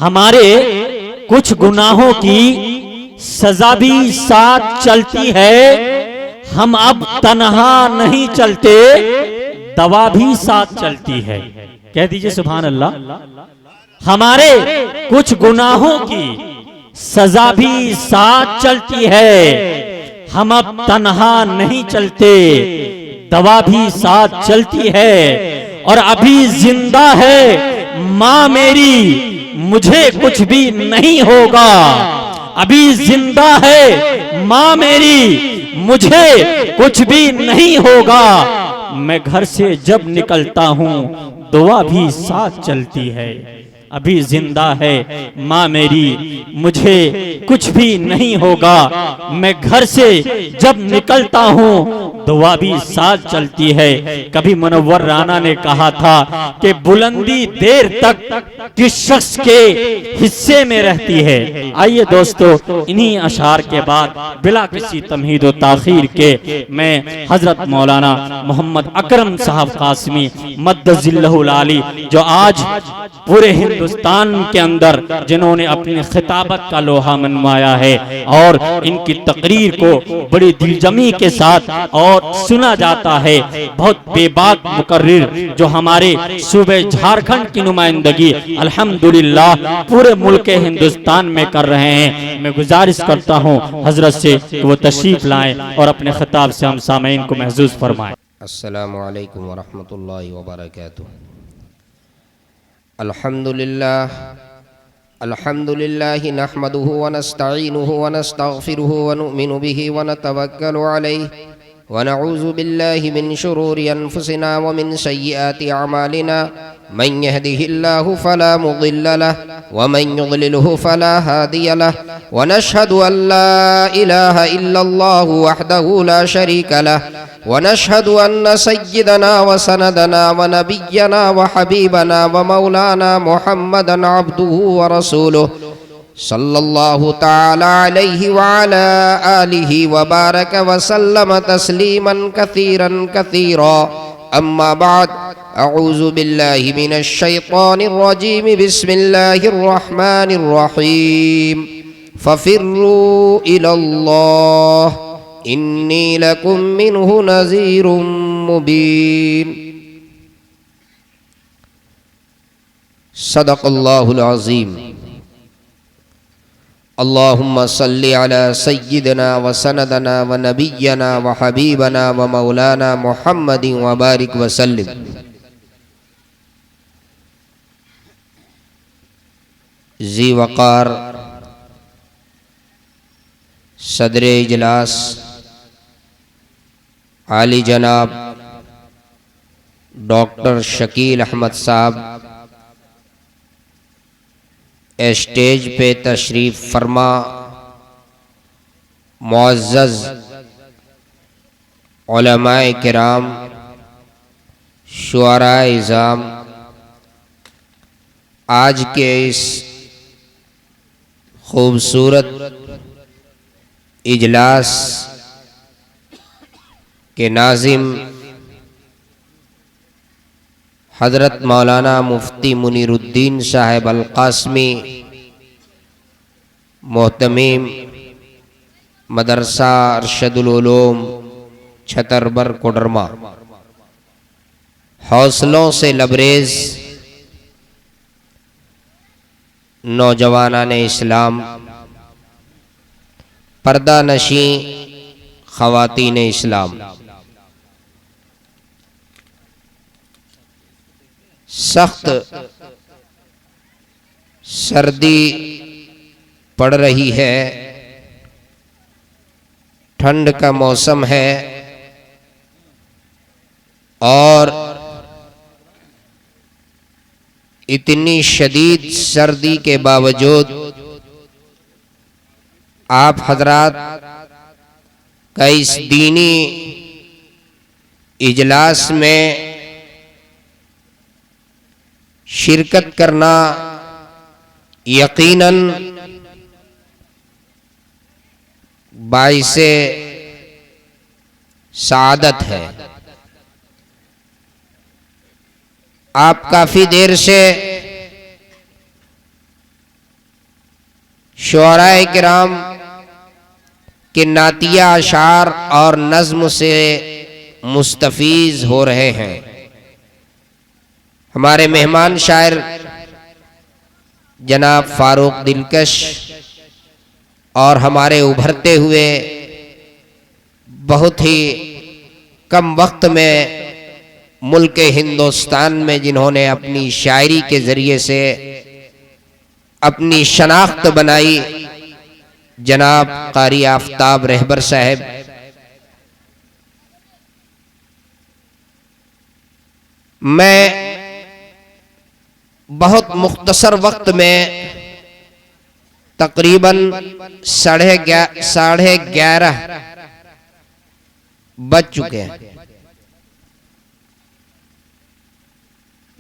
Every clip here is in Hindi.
हमारे कुछ गुनाहों की सजा भी साथ चलती है। हम अब तन्हा नहीं चलते, दवा भी साथ चलती है। कह दीजिए सुभान अल्लाह। हमारे कुछ गुनाहों की सजा भी साथ चलती है। हम अब तन्हा नहीं चलते, दवा भी साथ चलती है। और अभी जिंदा है माँ मेरी, मुझे कुछ भी नहीं होगा। अभी जिंदा है माँ मेरी, मुझे कुछ भी नहीं होगा। मैं घर से जब निकलता हूँ दुआ भी साथ चलती है। अभी जिंदा है माँ मेरी, मुझे कुछ भी नहीं होगा। मैं घर से जब निकलता हूँ दुआ भी साथ चलती है। कभी मुनव्वर राना ने कहा था कि बुलंदी देर तक किस शख्स के हिस्से में रहती है। आइए दोस्तों, इन्हीं अशार के बाद बिला किसी तमहीद व ताखीर के मैं हजरत मौलाना मोहम्मद अकरम साहब कासमी मद्दजिल्लहुल आली, जो आज पूरे हिंदुस्तान के अंदर जिन्होंने अपनी खिताबत का लोहा मनवाया है और इनकी तकरीर को बड़ी दिलजमी के साथ और सुना जाता है। बहुत बेबाक मुकर्रिर जो हमारे सूबे झारखंड की नुमाइंदगी अल्हम्दुलिल्लाह पूरे मुल्क हिंदुस्तान में कर रहे हैं। मैं गुजारिश करता हूँ हजरत से कि वो तशरीफ लाएं और अपने खिताब से हम सामईन को महसूस फरमाएं। अस्सलामु अलैकुम व रहमतुल्लाहि व बरकातुहू। अल्हम्दुलिल्लाह अल्हम्दुलिल्लाहि नहमदुहु व नस्तईनुहु व नस्तगफिरुहु व नुमिनु बिहि व नतवक्कलु अलैहि व नऊज़ु बिल्लाहि मिन शुरूरि अनफुसिना व मिन सय्यिआति अमालिना। मन यहदिहिल्लाहु फला मुदिल्ल लहु व मन युद्लिलहु फला हादिय लहु व नशहदु अल्ला इलाहा इल्लल्लाहु वहदहु ला शरीका लहु व नशहदु अन्न सय्यिदना व सनदना व नबिय्यना व हबीबना व मौलाना मुहम्मदन अब्दुहु व रसूलुहु सल्लल्लाहु तआला अलैहि व अला आलिहि व बारक व सल्लम तस्लीमन कसीरन कसीरा। अम्मा बाद, अऊज़ु बिल्लाहि मिनश शैतानिर रजीम। बिस्मिल्लाहिर रहमानिर रहीम। फफिर्रू इलल्लाह इन्नी लकुम मिन्हु नज़ीरुम मुबीन। सदक़ल्लाहुल अज़ीम। अल्लाहुम्मा सल्लि अला सय्यिदना व सनदना व नबिय्यना व हबीबना व मौलाना मुहम्मदिन व बारिक व सल्लिम। ज़ी वक़ार सदरे इजलास आली जनाब डॉक्टर शकील अहमद साहब स्टेज पे तशरीफ़ फरमा, मुअज़्ज़ज़ उलमाए किराम, शुअराए इज़ाम, आज के इस खूबसूरत इजलास के नाज़िम हज़रत मौलाना मुफ्ती मुनीरुद्दीन साहब अल-कासमी, मोहतमीम मदरसा अरशदुल उलूम छतरबर कोडरमा, हौसलों से लबरेज नौजवानान इस्लाम, पर्दा नशी ख़वातीन इस्लाम, सख्त सर्दी पड़ रही है, ठंड का मौसम है और इतनी शदीद सर्दी के बावजूद आप हजरात का इस दीनी इजलास में शिरकत करना यकीनन बाइसे सआदत है। आप काफ़ी देर से शुअराए किराम के नातिया अशार और नज़्म से मुस्तफीज हो रहे हैं। हमारे मेहमान शायर जनाब फारूक दिलकश और हमारे उभरते हुए बहुत ही कम वक्त में मुल्क हिंदुस्तान में जिन्होंने अपनी शायरी के ज़रिए से अपनी शनाख्त बनाई, जनाब कारी आफ्ताब रहबर साहब। मैं बहुत मुख्तसर वक्त में तकरीबन 11:30 बज चुके हैं।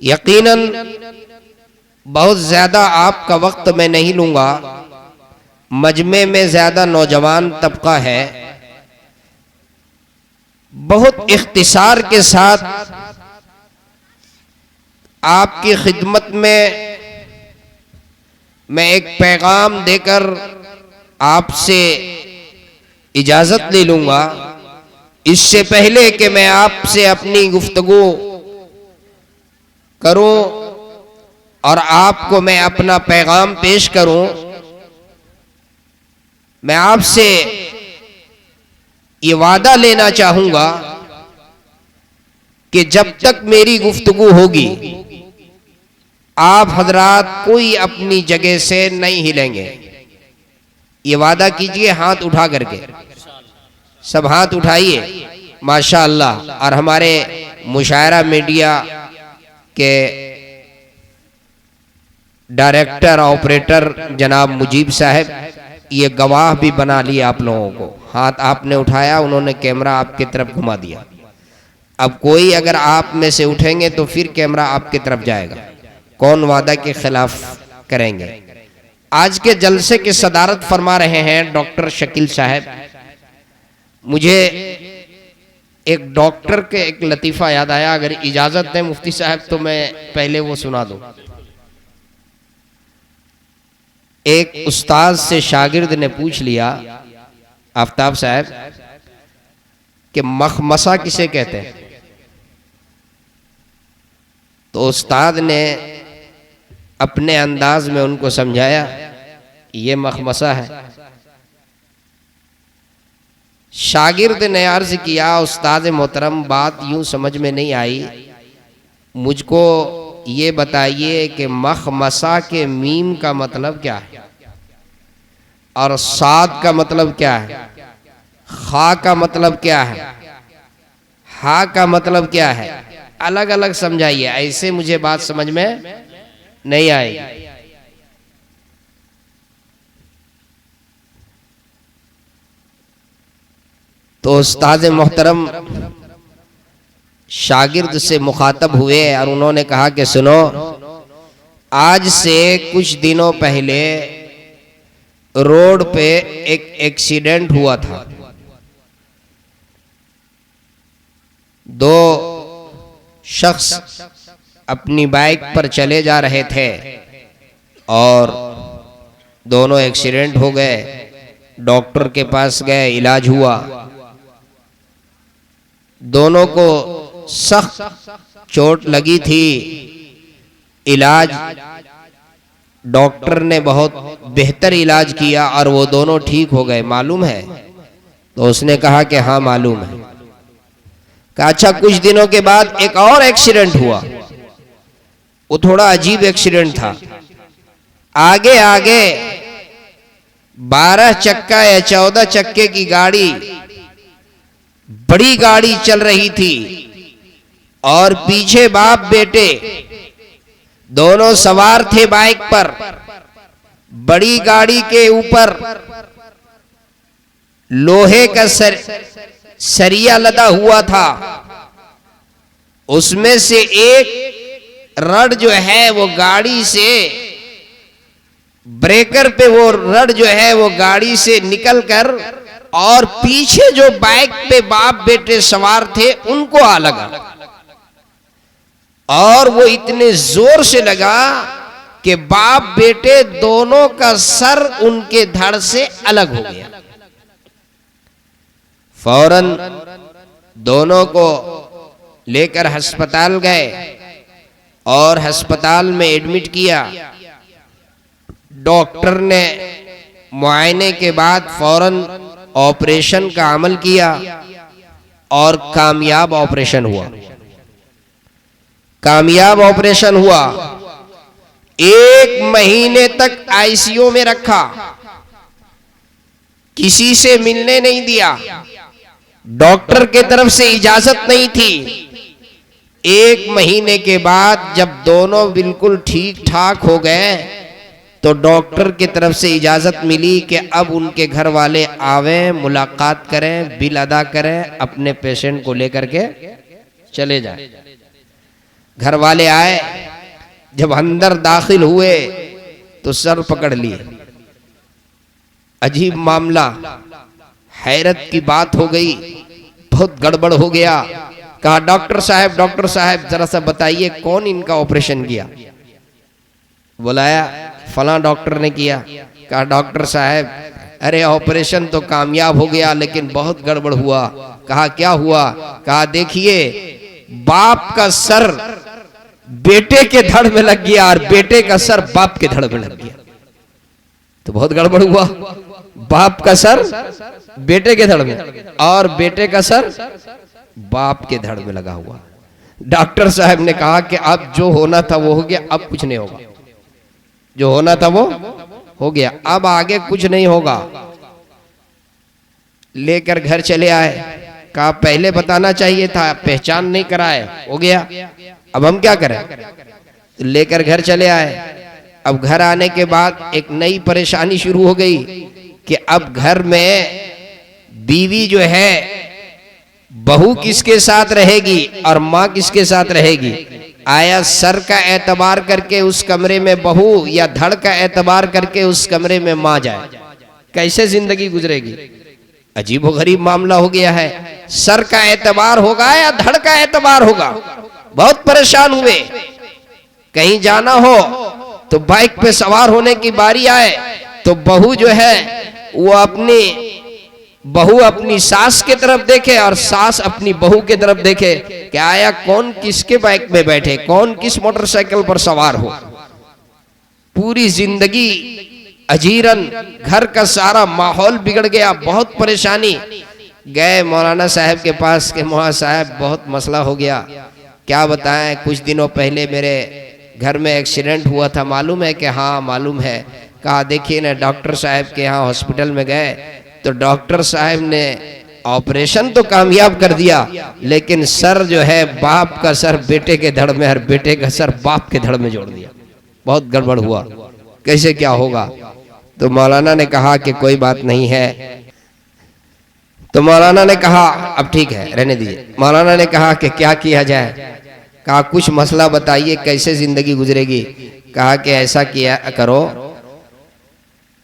यकीनन बहुत ज्यादा आपका वक्त मैं नहीं लूंगा। मजमे में ज्यादा नौजवान तबका है। बहुत इख्तिसार के साथ आपकी खिदमत में मैं एक पैगाम देकर आपसे इजाजत ले लूंगा। इससे पहले कि मैं आपसे अपनी गुफ्तगू करूं और आपको मैं अपना पैगाम पेश करूं, मैं आपसे ये वादा लेना चाहूंगा कि जब तक मेरी गुफ्तगू होगी आप हजरात कोई अपनी जगह से नहीं हिलेंगे। ये वादा कीजिए हाथ उठा करके। सब हाथ उठाइए माशाअल्लाह। और हमारे मुशायरा मीडिया के डायरेक्टर ऑपरेटर जनाब मुजीब साहब ये गवाह भी बना लिया आप लोगों को। हाथ आपने उठाया, उन्होंने कैमरा आपकी तरफ घुमा दिया। अब कोई अगर आप में से उठेंगे तो फिर कैमरा आपकी तरफ जाएगा। कौन वादा के खिलाफ करेंगे। आज के जलसे की सदारत फरमा रहे हैं डॉक्टर शकील साहब। मुझे एक डॉक्टर के एक लतीफ़ा याद आया, अगर इजाजत दें मुफ्ती साहब तो मैं पहले वो सुना दूं। एक उस्ताद से शागिर्द ने पूछ लिया, आफ्ताब साहब कि मखमसा किसे कहते हैं? तो उस्ताद ने अपने अंदाज में उनको समझाया, ये मखमसा है। शागिर्द ने अर्ज किया, उस्ताद मोहतरम बात यूं समझ में नहीं आई, मुझको ये बताइए कि मखमसा के मीम का मतलब क्या है और साद का मतलब क्या है, खा का मतलब क्या है, हा का मतलब क्या है, अलग अलग समझाइए। ऐसे मुझे बात समझ में नहीं आई। तो उस्ताद मोहतरम शागिर्द से मुखातब हुए और उन्होंने कहा कि सुनो, आज से कुछ दिनों पहले रोड पे एक एक्सीडेंट हुआ था। दो शख्स अपनी बाइक पर चले जा रहे थे और दोनों एक्सीडेंट हो गए। डॉक्टर के पास गए, इलाज हुआ। दोनों को सख्त चोट लगी थी। इलाज डॉक्टर ने बहुत बेहतर इलाज किया और वो दोनों ठीक हो गए। मालूम है? तो उसने कहा कि हाँ मालूम है। कहा अच्छा, कुछ दिनों के बाद एक और एक्सीडेंट हुआ। वो थोड़ा अजीब एक्सीडेंट था। आगे आगे 12 चक्का या 14 चक्के की गाड़ी, बड़ी गाड़ी चल रही थी और पीछे बाप बेटे दोनों सवार थे बाइक पर। बड़ी गाड़ी के ऊपर लोहे का सरिया लदा हुआ था। उसमें से एक रड जो है वो गाड़ी से, ब्रेकर पे वो रड जो है वो गाड़ी से निकलकर और पीछे जो बाइक पे बाप बेटे सवार थे उनको आ लगा। और वो इतने जोर से लगा कि बाप बेटे दोनों का सर उनके धड़ से अलग हो गया। फौरन दोनों को लेकर अस्पताल गए और अस्पताल में एडमिट किया। डॉक्टर ने मुआयने के बाद फौरन ऑपरेशन का अमल किया और कामयाब ऑपरेशन हुआ। कामयाब ऑपरेशन हुआ। 1 महीने तक आईसीयू में रखा, किसी से मिलने नहीं दिया, डॉक्टर के तरफ से इजाजत नहीं थी। 1 महीने के बाद जब दोनों बिल्कुल ठीक ठाक हो गए तो डॉक्टर की तरफ से इजाजत मिली कि अब उनके घर वाले आवें, मुलाकात करें, बिल अदा करें, अपने पेशेंट को लेकर के चले जाएं। घर वाले आए, जब अंदर दाखिल हुए तो सर पकड़ लिए। अजीब मामला, हैरत की बात हो गई, बहुत गड़बड़ हो गया। कहा डॉक्टर साहब जरा सा बताइए कौन इनका ऑपरेशन किया। बुलाया, फलां डॉक्टर ने किया। कहा डॉक्टर साहब अरे ऑपरेशन तो कामयाब हो गया लेकिन बहुत गड़बड़ हुआ। कहा क्या हुआ? कहा देखिए बाप का सर बेटे के धड़ में लग गया और बेटे का सर बाप के धड़ में लग गया, तो बहुत गड़बड़ हुआ। बाप का सर बेटे के धड़ में और बेटे का सर बाप के धड़ में लगा हुआ। डॉक्टर साहब ने कहा कि अब जो होना था वो हो गया, अब कुछ नहीं होगा। जो होना था वो हो गया, अब आगे कुछ नहीं होगा। लेकर घर चले आए। कहा पहले बताना चाहिए था, पहचान नहीं कराए, हो गया, अब हम क्या करें। तो लेकर घर चले आए। अब घर आने के बाद एक नई परेशानी शुरू हो गई कि अब घर में बीवी जो है बहू किसके साथ रहेगी और माँ किसके साथ रहेगी। आया सर का एतबार करके उस कमरे में बहू या धड़ का एतबार करके उस कमरे में माँ जाए, कैसे जिंदगी गुजरेगी। अजीबोगरीब मामला हो गया है। सर का एतबार होगा या धड़ का एतबार होगा। बहुत परेशान हुए। कहीं जाना हो तो बाइक पे सवार होने की बारी आए तो बहू जो है वो बहू अपनी सास की तरफ देखे और सास अपनी बहू की तरफ देखे कि आया कौन किसके बाइक में बैठे, कौन किस मोटरसाइकिल पर सवार हो। पूरी जिंदगी अजीरन, घर का सारा माहौल बिगड़ गया, बहुत परेशानी। गए मौलाना साहब के पास के मौलाना साहब बहुत मसला हो गया। क्या बताएं, कुछ दिनों पहले मेरे घर में एक्सीडेंट हुआ था, मालूम है कि हाँ मालूम है। कहा देखिए ना डॉक्टर साहब के यहाँ हॉस्पिटल में गए तो डॉक्टर साहब ने ऑपरेशन तो कामयाब कर दिया लेकिन सर जो है बाप का सर बेटे के धड़ में और बेटे का सर बाप के धड़ में जोड़ दिया। बहुत गड़बड़ हुआ, कैसे क्या होगा। तो मौलाना ने कहा कि कोई बात नहीं है। तो मौलाना ने कहा अब ठीक है रहने दीजिए। मौलाना ने कहा कि क्या किया जाए। कहा कुछ मसला बताइए, कैसे जिंदगी गुजरेगी। कहा कि ऐसा किया करो,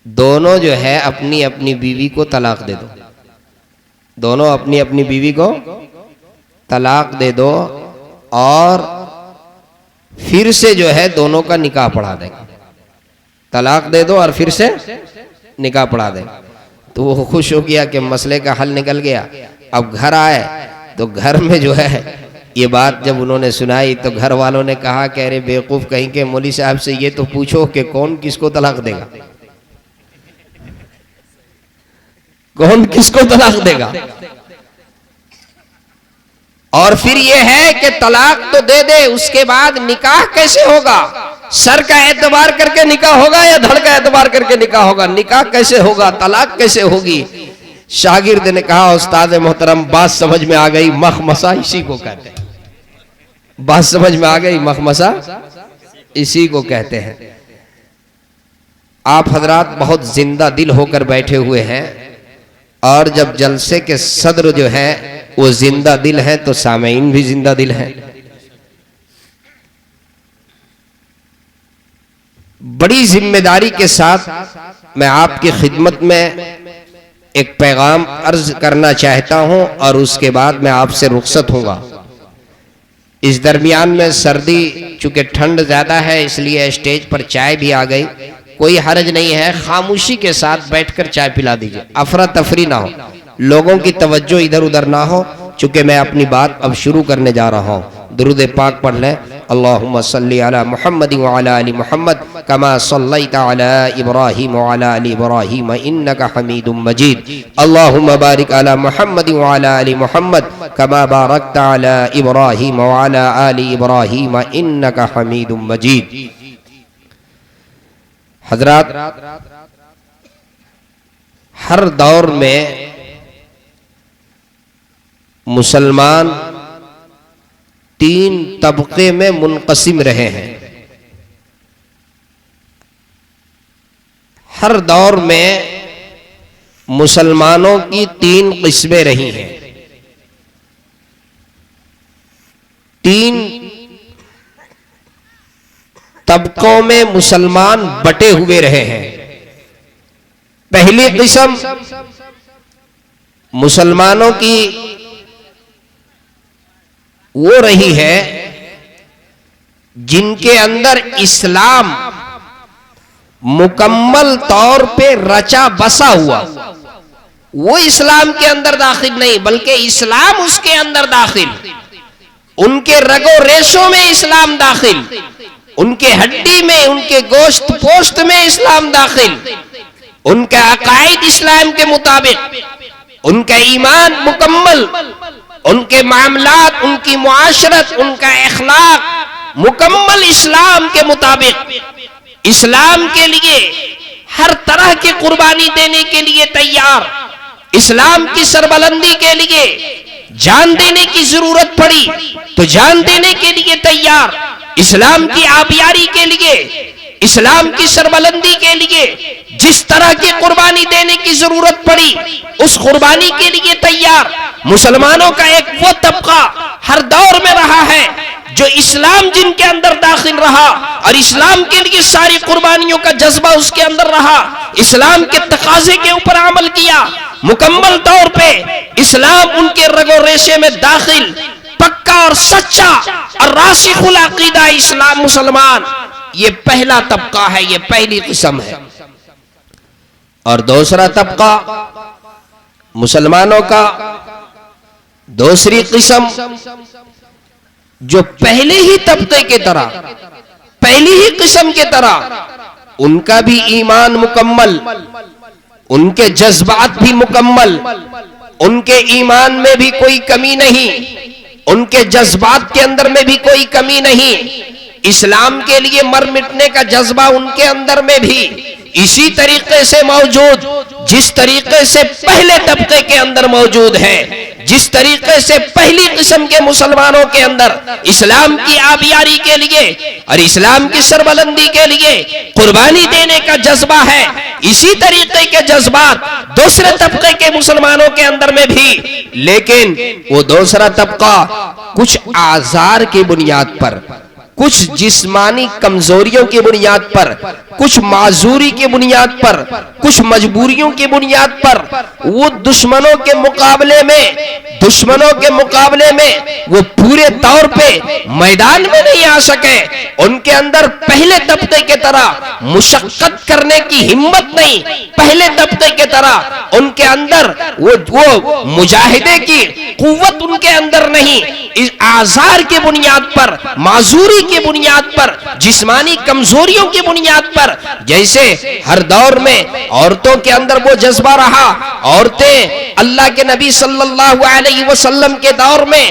दोनों जो है अपनी अपनी बीवी को तलाक दे दो। दोनों अपनी अपनी बीवी को तलाक दे दो और फिर से जो है दोनों का निकाह पढ़ा देगा। तलाक दे दो और फिर से निकाह पढ़ा दे। तो वो खुश हो गया कि मसले का हल निकल गया। अब घर आए तो घर में जो है ये बात जब उन्होंने सुनाई तो घर वालों ने कहा कि अरे बेवकूफ कहीं के, मौली साहब से ये तो पूछो कि कौन किसको तलाक देगा, कौन किसको तलाक देगा। और फिर ये है कि तलाक तो दे दे, उसके बाद निकाह कैसे होगा। सर का एतबार करके निकाह होगा या धड़ का एतबार करके निकाह होगा। निकाह कैसे होगा, तलाक कैसे होगी। शागिर्द ने कहा उस्ताद मोहतरम बात समझ में आ गई, मखमसा इसी को कहते हैं। बात समझ में आ गई, मखमसा इसी को कहते हैं। आप हजरात बहुत जिंदा दिल होकर बैठे हुए हैं और जब जलसे के सदर जो है वो जिंदा दिल है तो सामीन भी जिंदा दिल है। बड़ी जिम्मेदारी के साथ मैं आपकी खिदमत में एक पैगाम अर्ज करना चाहता हूं और उसके बाद मैं आपसे रुखसत होऊंगा। इस दरमियान में सर्दी, चूंकि ठंड ज़्यादा है इसलिए स्टेज पर चाय भी आ गई। कोई हर्ज नहीं है, खामोशी के साथ बैठकर चाय पिला दीजिए, अफरा तफरी ना हो, लोगों की तवज्जो इधर उधर ना हो। चूंकि मैं अपनी बात अब शुरू करने जा रहा हूँ। दुरूद पाक पढ़ लें। अल्लाहुम्मा सल्ली अला मुहम्मद व अला आलि मुहम्मद कमा सल्लैता अला इब्राहीम व अला आलि इब्राहीम इन्नका हमीदुम मजीद। अल्लाहुम्मा बारिक अला मुहम्मद व अला आलि मुहम्मद कमा बारकता अला इब्राहीम व अला आलि इब्राहीम इन्नका हमीदुम मजीद। हजरात, हर दौर में मुसलमान तीन तबके में मुनक़सिम रहे हैं। हर दौर में मुसलमानों की तीन किस्में रही हैं। तीन तबकों में मुसलमान बटे हुए रहे हैं। पहली किस्म मुसलमानों की वो रही है जिनके अंदर इस्लाम मुकम्मल तौर पे रचा बसा हुआ, वो इस्लाम के अंदर दाखिल नहीं बल्कि इस्लाम उसके अंदर दाखिल, उनके रगो रेशों में इस्लाम दाखिल, उनके हड्डी में, उनके गोश्त पोस्ट में इस्लाम दाखिल, उनका अकायद इस्लाम के मुताबिक, उनका ईमान मुकम्मल, उनके मामलात, उनकी मुआशरत, उनका अखलाक मुकम्मल इस्लाम के मुताबिक, इस्लाम के लिए हर तरह की कुर्बानी देने के लिए तैयार, इस्लाम की सरबलंदी के लिए जान देने की जरूरत पड़ी तो जान देने के लिए तैयार, इस्लाम की आबियारी के लिए, इस्लाम की सरबलंदी के लिए जिस तरह की कुर्बानी देने की जरूरत पड़ी उस कुर्बानी के लिए तैयार मुसलमानों का एक वो तबका हर दौर में रहा है जो इस्लाम जिनके अंदर दाखिल रहा और इस्लाम के लिए सारी कुर्बानियों का जज्बा उसके अंदर रहा, इस्लाम के तकाजे के ऊपर अमल किया, मुकम्मल तौर पे इस्लाम उनके रगो रेशे में दाखिल, पक्का और सच्चा और रासिखुल अकीदा इस्लाम मुसलमान, ये पहला तबका है, ये पहली किस्म है। और दूसरा तबका मुसलमानों का, दूसरी किस्म जो पहले ही तबके के तरह, पहली ही किस्म के तरह, उनका भी ईमान मुकम्मल, उनके जज्बात भी मुकम्मल, उनके ईमान में भी कोई कमी नहीं, उनके जज्बात के अंदर में भी कोई कमी नहीं, इस्लाम के लिए मर मिटने का जज्बा उनके अंदर में भी इसी तरीके से मौजूद जिस तरीके से पहले तबके के अंदर मौजूद है, जिस तरीके से पहली किस्म के मुसलमानों के अंदर इस्लाम की आबियारी के लिए और इस्लाम की सरबलंदी के लिए कुर्बानी देने का जज्बा है, इसी तरीके के जज्बात दूसरे तबके के मुसलमानों के अंदर में भी, लेकिन वो दूसरा तबका कुछ आज़ार की बुनियाद पर, कुछ जिस्मानी कमजोरियों की बुनियाद पर, कुछ माजूरी की बुनियाद पर, कुछ मजबूरियों की बुनियाद पर वो दुश्मनों के मुकाबले में वो पूरे तौर पे मैदान में नहीं आ सके, उनके अंदर पहले तबके के तरह मुशक्कत करने की हिम्मत नहीं, पहले तबके के तरह उनके अंदर वो मुजाहिदे की कुव्वत उनके अंदर नहीं, इस आज़ार की बुनियाद पर, माजूरी की बुनियाद पर, जिस्मानी कमजोरियों की बुनियाद पर, जैसे हर दौर में औरतों के अंदर वो जज्बा रहा, औरतें अल्लाह के नबी सल्लल्लाहु अलैहि वसल्लम के दौर में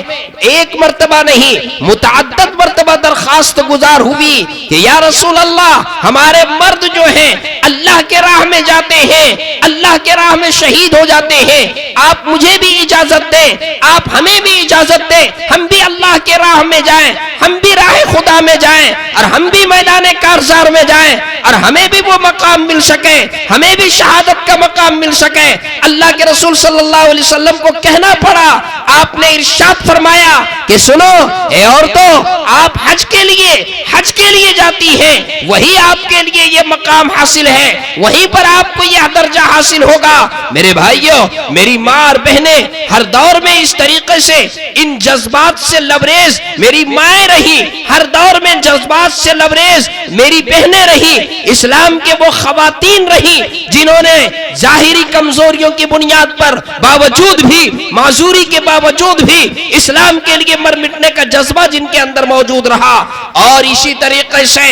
एक मर्तबा नहीं मुतअद्दिद मर्तबा दरखास्त गुजार हुई कि या रसूल अल्लाह, हमारे मर्द जो हैं अल्लाह के राह में जाते हैं, अल्लाह के राह में शहीद हो जाते हैं, आप मुझे भी इजाजत दें, आप हमें भी इजाजत दें, हम भी अल्लाह के राह में जाएं, हम भी राह खुदा में जाएं और हम भी मैदान कारजार में जाएं और हमें भी वो मकाम मिल सके, हमें भी शहादत का मकाम मिल सके। अल्लाह के रसूल सल्लल्लाहु अलैहि वसल्लम को कहना पड़ा, आपने इरशाद फरमाया कि सुनो ए औरतों, आप हज के लिए जाती हैं, वही आपके लिए ये मकाम हासिल है, वहीं पर आपको यह दर्जा हासिल होगा। मेरे भाइयों, मेरी माँ और बहनें हर दौर में इस तरीके से इन जज्बात से लबरेज मेरी माएँ रही, हर दौर में जज्बात से लबरेज मेरी बहनें रही, इस्लाम के वो खवातीन रही जिन्होंने जाहिरी कमजोरियों की बुनियाद पर बावजूद भी, माजूरी के बावजूद भी इस्लाम के लिए मर मिटने का जज्बा जिनके अंदर मौजूद रहा। और इसी तरीके से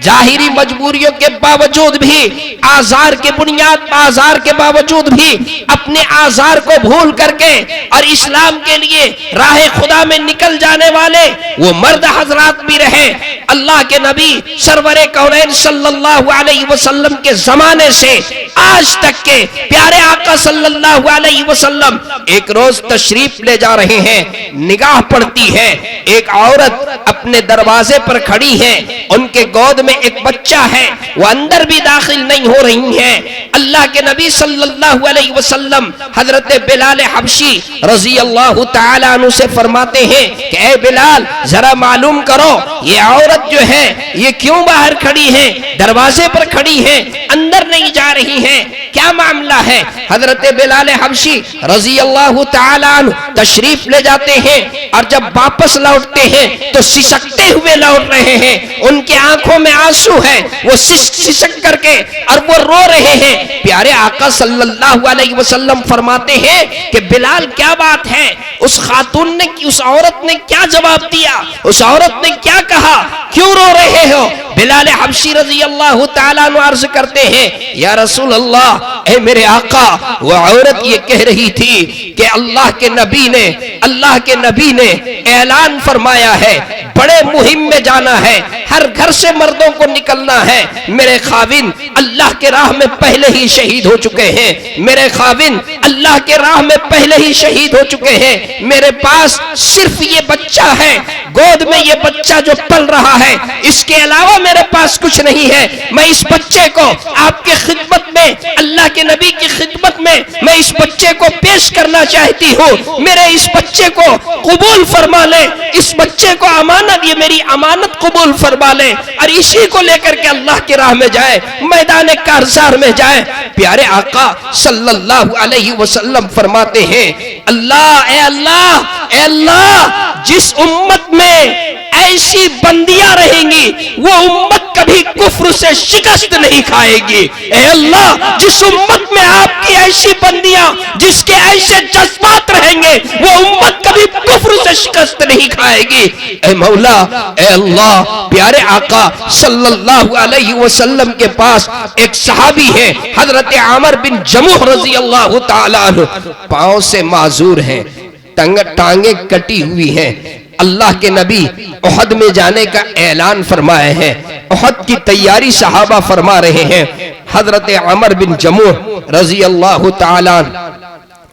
जाहिरी मजबूरियों के बावजूद भी, आजार के बुनियाद आजार के बावजूद भी अपने आजार को भूल करके और इस्लाम के लिए राह खुदा में निकल जाने वाले वो मर्द हजरात भी रहे। अल्लाह के नबी सरवरे कौनैन सल्लल्लाहु अलैहि वसल्लम के जमाने से आज तक के प्यारे आका सल्लल्लाहु अलैहि वसल्लम एक रोज तशरीफ ले जा रहे हैं, निगाह पड़ती है, एक औरत अपने दरवाजे पर खड़ी है, उनके गोद में एक बच्चा है, वो अंदर भी दाखिल नहीं हो रही है। अल्लाह के नबी सल्लल्लाहु अलैहि वसल्लम हजरत बिलाल हबशी रजी अल्लाह तआला अन्हु से फरमाते हैं कि ए बिलाल जरा मालूम करो ये औरत जो है ये क्यों बाहर खड़ी है, दरवाजे पर खड़ी है, अंदर नहीं जा रही है, क्या मामला है। हजरत बिलाल हबशी रजी अल्लाह तआला अन्हु तशरीफ ले जाते हैं और जब वापस लौटते हैं तो सिसकते हुए लौट रहे हैं, उनके आंखों में आंसू है, वो सिसक करके और वो रो रहे हैं। प्यारे आका सल्लल्लाहु अलैहि वसल्लम फरमाते हैं कि बिलाल क्या बात है, उस खातून ने, उस औरत ने क्या जवाब दिया, उस औरत ने क्या कहा, क्यों रो रहे हो। बिलाल हबशी रजी अल्लाह तआला अन्हु अर्ज करते हैं या रसूल अल्लाह, ए मेरे आका, वो औरत ये कह रही थी कि अल्लाह के नबी ने ऐलान फरमाया है बड़े मुहिम में जाना है, हर घर से मर्दों को निकलना है, मेरे खाविन अल्लाह के राह में पहले ही शहीद हो चुके हैं, मेरे खाविन अल्लाह के राह में पहले ही शहीद हो चुके हैं, मेरे पास सिर्फ ये बच्चा है, गोद में ये बच्चा जो पल रहा है, इसके अलावा मेरे पास कुछ नहीं है। मैं इस बच्चे को आपके खिदमत में, अल्लाह के नबी की खिदमत में मैं इस बच्चे को पेश करना चाहती हूँ, मेरे इस बच्चे को कबूल फरमा ले, इस बच्चे को अमानत, ये मेरी अमानत कबूल फरमा ले और इसी को लेकर के अल्लाह की राह में जाए, मैदान कारजार में जाए। प्यारे आका सल्लल्लाहु अलैहि वसल्लम फरमाते हैं अल्लाह, ए अल्लाह, ए अल्लाह, जिस उम्मत में ऐसी बंदियां रहेंगी वो उम्मत कभी कुफ्र से शिकस्त नहीं खाएगी। ए अल्लाह, जिस उम्मत में आपकी ऐसी बंदियां, जिसके ऐसे जज्बात रहेंगे, वो उम्मत कभी कुफ्र से शिकस्त नहीं खाएगी। ए मौला, ए अल्लाह, प्यारे आका सल्लल्लाहु अलैहि वसल्लम के पास एक सहाबी है हजरत आमर बिन जमुह रजी अल्लाह तआला अन्हु, पांव से माजूर हैं, टांगे कटी हुई हैं। अल्लाह के नबी उहद में जाने का ऐलान फरमाए हैं, उहद की तैयारी सहाबा फरमा रहे हैं। हजरत अमर बिन जमुह रजी अल्लाह तआला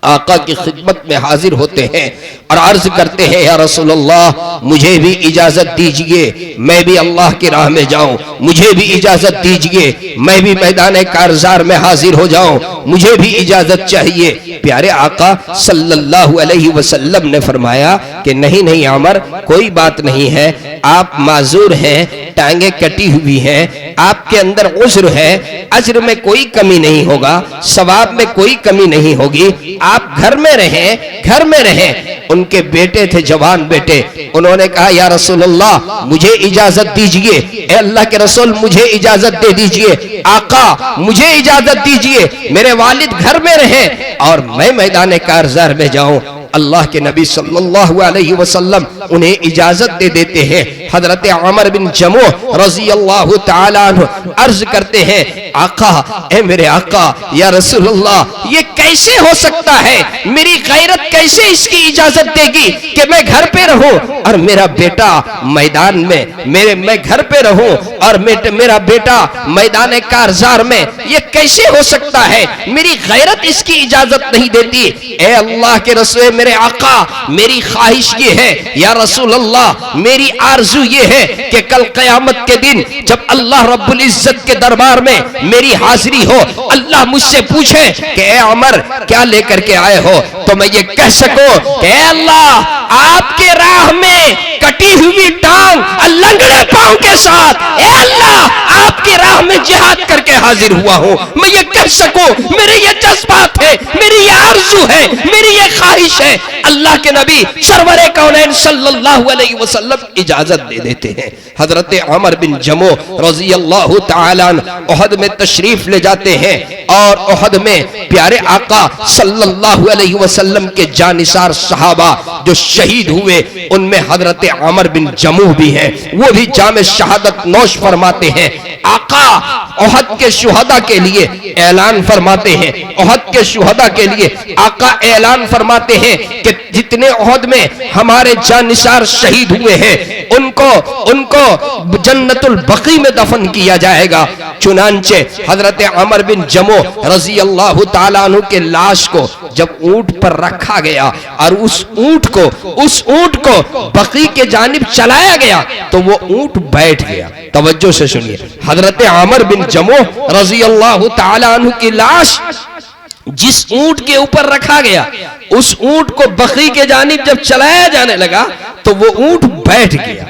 आका की खिदमत में हाजिर होते हैं और अर्ज करते हैं या रसूल अल्लाह, मुझे भी इजाजत दीजिए, मैं भी अल्लाह की राह में जाऊं, मुझे भी इजाजत दीजिए, मैं भी मैदान कारजार में हाजिर हो जाऊं, मुझे भी इजाजत चाहिए। प्यारे आका सल्लल्लाहु अलैहि वसल्लम ने फरमाया कि नहीं नहीं अमर, कोई बात नहीं है, आप माजूर हैं, टांगे कटी हुई हैं, आपके अंदर उज्र है, अज्र में कोई कमी नहीं होगा, सवाब में कोई कमी नहीं होगी, आप घर में रहें, घर में रहें। उनके बेटे थे, जवान बेटे, उन्होंने कहा या रसूल अल्लाह, मुझे इजाजत दीजिए, ए अल्लाह के रसूल मुझे इजाजत दे दीजिए, आका मुझे इजाजत दीजिए, मेरे वालिद घर में रहें और मैं मैदान कारजार में जाऊं। अल्लाह के नबी सल्लल्लाहु अलैहि वसल्लम उन्हें इजाजत दे देते हैं। हजरत अमर बिन जमुह रजी अल्लाह तआला अन्हु अर्ज करते हैं आका, ए मेरे आका, या रसूलुल्लाह, ये कैसे हो सकता है, मेरी गैरत कैसे इसकी इजाजत देगी कि मैं घर पे रहूं और मेरा बेटा मैदान में, मैं घर पे रहूं और मेरा बेटा मैदान कारजार में, ये कैसे हो सकता है, मेरी गैरत इसकी इजाजत नहीं देती। ए अल्लाह के रसूल, मेरे आका, मेरी ख्वाहिश ये है या रसूल अल्लाह, मेरी आरजू ये है कि कल क़यामत के दिन जब अल्लाह रब्बुल इज्जत के दरबार में मेरी हाजिरी हो, अल्लाह मुझसे पूछे कि ए अमर क्या लेकर के आए हो, तो मैं ये कह सकूं कि ए अल्लाह, आपके राह में कटी हुई टांग और लंगड़े पांव के साथ, ए अल्लाह आपकी राह में जिहाद करके हाजिर हुआ हूं। मैं ये कह सकूं, मेरे ये जज्बात है, मेरी ये आरज़ू है, मेरी ये ख्वाहिश है। अल्लाह के नबी सरवरे कौनैन सल्लल्लाहु अलैहि वसल्लम इजाजत दे देते हैं। हजरत अमर बिन जमो रज़ी अल्लाह तआला उहद में तशरीफ ले जाते हैं और उहद में प्यारे आका सल्लल्लाहु अलैहि वसल्लम के जानिसार सहाबा जो शहीद हुए उनमें हजरत अमर बिन जमूह भी हैं। वो भी जामे शहादत नौश फरमाते हैं। आका उहद के शुहदा के लिए ऐलान फरमाते हैं, उहद के शुहदा के लिए आका ऐलान फरमाते हैं कि जितने उहद में हमारे जानिसार शहीद हुए हैं उनको जन्नतुल बकी में दफन किया जाएगा। चुनांचे हजरत अमर बिन जमो रजी अल्लाह ताला अन्हु के लाश को जब ऊंट पर रखा गया और उस ऊंट को बकी के जानिब चलाया गया तो वो ऊंट बैठ गया। तवज्जो से सुनिए, हजरत अमर बिन जमो रजी अल्लाह ताला अन्हु की लाश जिस ऊंट के ऊपर रखा गया उस ऊंट को बकी के जानिब जब चलाया जाने लगा तो वो ऊंट बैठ गया।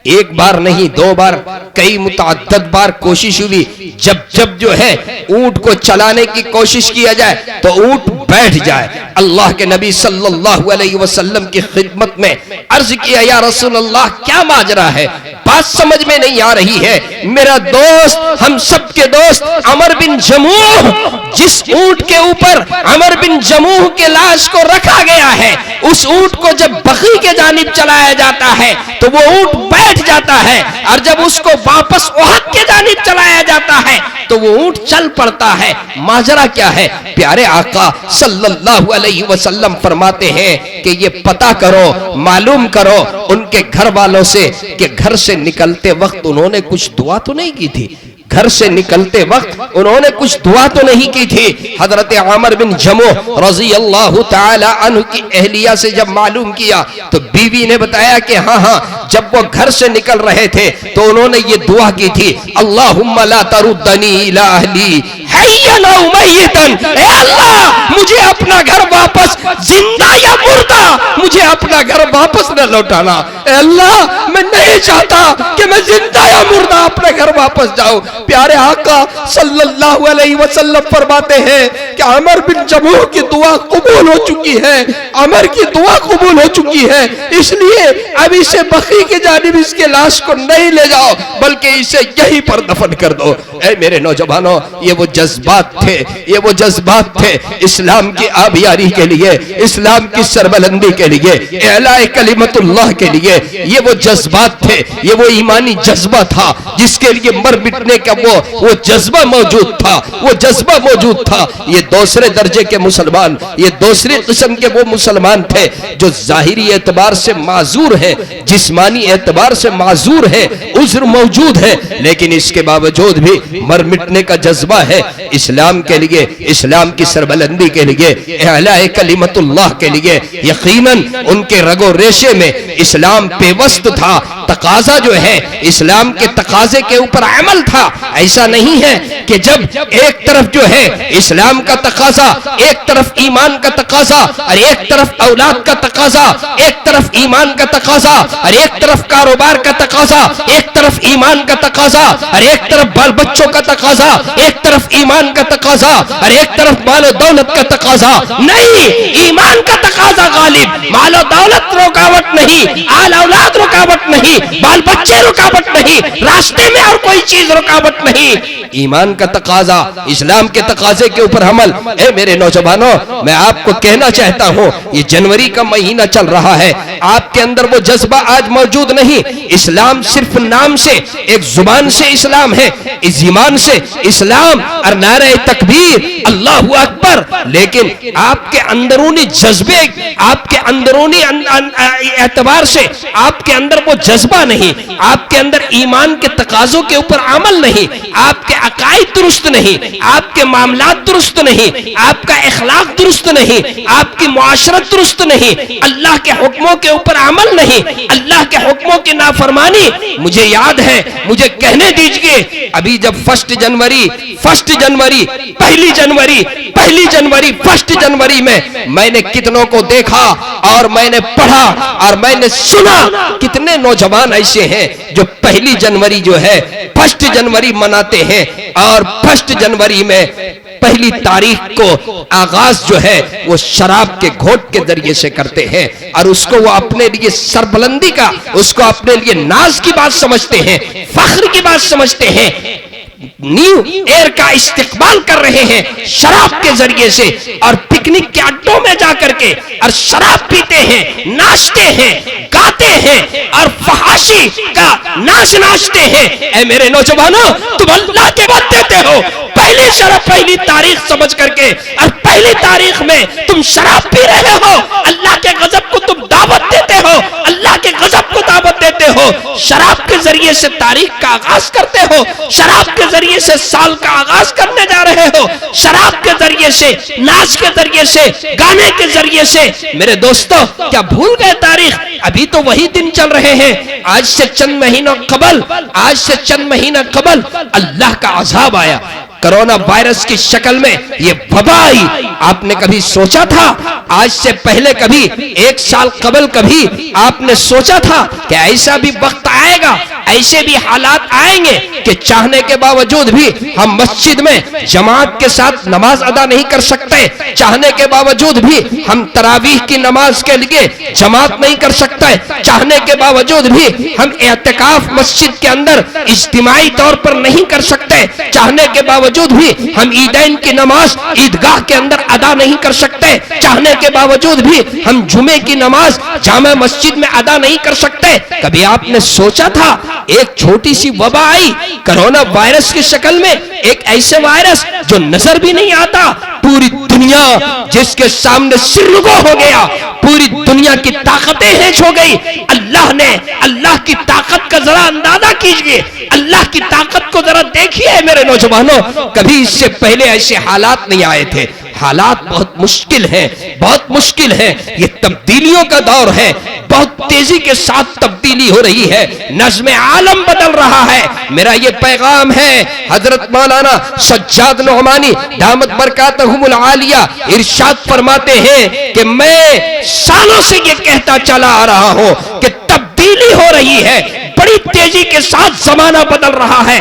एक बार नहीं, दो बार, कई मुतअद्दिद बार कोशिश हुई। जब जो है ऊंट को चलाने की कोशिश किया जाए तो ऊंट बैठ जाए। अल्लाह के नबी सल्लल्लाहु अलैहि वसल्लम की खिदमत में अर्ज किया, या रसूल अल्लाह क्या माजरा है, बात समझ में नहीं आ रही है। मेरा दोस्त, हम सब के दोस्त अमर बिन जमूह, जिस ऊंट के ऊपर अमर बिन जमूह के लाश को रखा गया है उस ऊंट को जब बकी के जानिब चलाया जाता है तो वो ऊंट बैठ जाता है और जब उसको वापस उहद के जानिब चलाया जाता है तो वो ऊंट चल पड़ता है। माजरा क्या है? प्यारे आका सल्लल्लाहु अलैहि वसल्लम फरमाते हैं कि ये पता करो, मालूम करो उनके घर वालों से कि घर से निकलते वक्त उन्होंने कुछ दुआ तो नहीं की थी। घर से निकलते वक्त उन्होंने कुछ दुआ तो नहीं की थी। हजरत आमर बिन जमो रजी अल्लाह ताला अन्हु की अहलिया से जब मालूम किया तो बीवी ने बताया कि हाँ, जब वो घर से निकल रहे थे तो उन्होंने ये दुआ की थी, अल्लाहुम्मा ला तरुद्दनी इला अहली हय्यन औ मय्यतन। ए अल्लाह, मुझे अपना घर वापस, जिंदा या मुर्दा, मुझे अपना घर वापस न लौटाना। ए अल्लाह, मैं नहीं चाहता कि मैं जिंदा या मुर्दा अपने घर वापस जाऊं। प्यारे आका सल्लल्लाहु अलैहि वसल्लम फरमाते हैं कि अमर बिन जमूह की दुआ कबूल हो चुकी है, अमर की दुआ कबूल हो चुकी है, इसलिए अब इसे बकी के जानिब इसके लाश को नहीं ले जाओ बल्कि इसे यहीं पर दफन कर दो। ऐ मेरे नौजवानों, ये वो जज्बात थे इस्लाम की आबियारी के लिए, इस्लाम की सरबलंदी के लिए, एलाए कलिमतुल्लाह के लिए। ये वो जज्बात थे, ये वो ईमानी जज्बा था जिसके लिए मर मिटने का वो जज्बा मौजूद था। ये दूसरे दर्जे के मुसलमान, ये दूसरी किस्म के वो मुसलमान थे जो जाहिरी एतबार से माजूर है, जिस्मानी एतबार से माजूर है, उज्र मौजूद है, लेकिन इसके बावजूद भी मर मिटने का जज्बा है इस्लाम के लिए, इस्लाम की सरबलंदी के लिए, एलाए कलिमतुल्लाह के लिए। यकीनन उनके रगो रेशे में इस्लाम पेवस्त था। तकाजा जो है इस्लाम के तकाजे के ऊपर अमल था। ऐसा नहीं है कि जब एक तरफ जो है इस्लाम का तकाजा, एक तरफ ईमान का तकाजा और एक तरफ औलाद का तकाजा, एक तरफ ईमान का तकाजा और एक तरफ कारोबार का तकाजा, एक तरफ ईमान का तकाजा और एक तरफ बाल बच्चों का तकाजा, एक तरफ ईमान का तकाजा और एक तरफ मालो दौलत का तकाजा। नहीं, ईमान का तकाजा गालिब, मालो दौलत रुकावट नहीं, आल औलाद रुकावट नहीं, बाल बच्चे रुकावट नहीं, रास्ते में और कोई चीज रुकावट नहीं। ईमान का तकाजा, इस्लाम के तकाजे के ऊपर अमल। ए मेरे नौजवानों, मैं आपको कहना चाहता हूँ, ये जनवरी का महीना चल रहा है, आपके अंदर वो जज्बा आज मौजूद नहीं। इस्लाम सिर्फ नाम से, एक जुबान से इस्लाम है, इस ईमान से इस्लाम और नारे तकबीर अल्लाहु अकबर, लेकिन आपके अंदरूनी जज्बे, आपके अंदरूनी एतबार से आपके अंदर वो जज्बा नहीं, आपके अंदर ईमान के तकाजों के ऊपर अमल नहीं, आपके अकायद दुरुस्त नहीं, आपके मामलात दुरुस्त नहीं, आपका इखलाक दुरुस्त नहीं, आपकी मुआशरत दुरुस्त नहीं, अल्लाह के हुक्मों के ऊपर अमल नहीं, अल्लाह के हुक्मों की नाफरमानी। मुझे याद है, मुझे कहने दीजिए, अभी जब 1 जनवरी में मैंने कितनों को देखा देखा और मैंने पढ़ा और मैंने सुना, कितने नौजवान ऐसे हैं जो 1 जनवरी जो है 1 जनवरी मनाते हैं और 1 जनवरी में 1 तारीख को आगाज जो है वो शराब के घोट के जरिए से करते हैं और उसको वो अपने लिए सरबुलंदी का, उसको अपने लिए नाज की बात समझते हैं, फख्र की बात समझते हैं, न्यू ईयर का इस्तेकबाल कर रहे हैं शराब के जरिए से और पिकनिक के अड्डों में जाकर के और शराब पीते हैं, नाचते हैं, गाते हैं और फहाशी का नाच नाचते हैं। ऐ मेरे नौजवानों, तुम अल्लाह के वक्त देते हो पहली शराब 1 तारीख समझ करके और 1 तारीख में तुम शराब पी रहे हो, अल्लाह के गजब को तुम दावत देते हो, अल्लाह के गजब को दावत देते हो, शराब के जरिए से तारीख का आगाज करते हो, शराब के जरिए से साल का आगाज करने जा रहे हो, शराब के जरिए से, नाच के जरिए से, गाने के जरिए से। मेरे दोस्तों, क्या भूल गए तारीख? अभी तो वही दिन चल रहे हैं। आज से चंद महीनों कबल अल्लाह का अज़ाब आया, कोरोना वायरस की शक्ल में ये वबा आई। आपने कभी सोचा था? आज से पहले कभी 1 साल कबल कभी आपने सोचा था कि ऐसा भी वक्त आएगा, ऐसे भी हालात आएंगे कि चाहने के बावजूद भी हम मस्जिद में जमात के साथ नमाज अदा नहीं कर सकते, चाहने के बावजूद भी हम तरावीह की नमाज के लिए जमात नहीं कर सकते, चाहने के बावजूद भी हम एहतिकाफ मस्जिद के अंदर इज्तिमाई तौर पर नहीं कर सकते, चाहने के बावजूद भी हम ईदैन की नमाज ईदगाह के अंदर अदा नहीं कर सकते, चाहने के बावजूद भी हम जुमे की नमाज जामा मस्जिद में अदा नहीं कर सकते। कभी आपने सोचा था एक छोटी सी वबा आई कोरोना वायरस की शक्ल में, एक ऐसे वायरस जो नजर भी नहीं आता, पूरी दुनिया जिसके सामने सिरगो हो गया, पूरी दुनिया की ताकतें हेच हो गई। अल्लाह की ताकत का जरा अंदाजा कीजिए, अल्लाह की ताकत को जरा देखिए मेरे नौजवानों, कभी इससे पहले ऐसे हालात नहीं आए थे। हालात बहुत मुश्किल हैं, बहुत मुश्किल है। ये तब्दीलियों का दौर है, बहुत तेजी के साथ तब्दीली हो रही है, नज़्म आलम बदल रहा है। मेरा ये पैगाम है, हजरत मौलाना सज्जाद नोमानी दामत बरकातहुमुल आलिया इरशाद फरमाते हैं कि मैं सालों से ये कहता चला आ रहा हूं कि तब्दीली हो रही है, बड़ी तेजी के साथ जमाना बदल रहा है।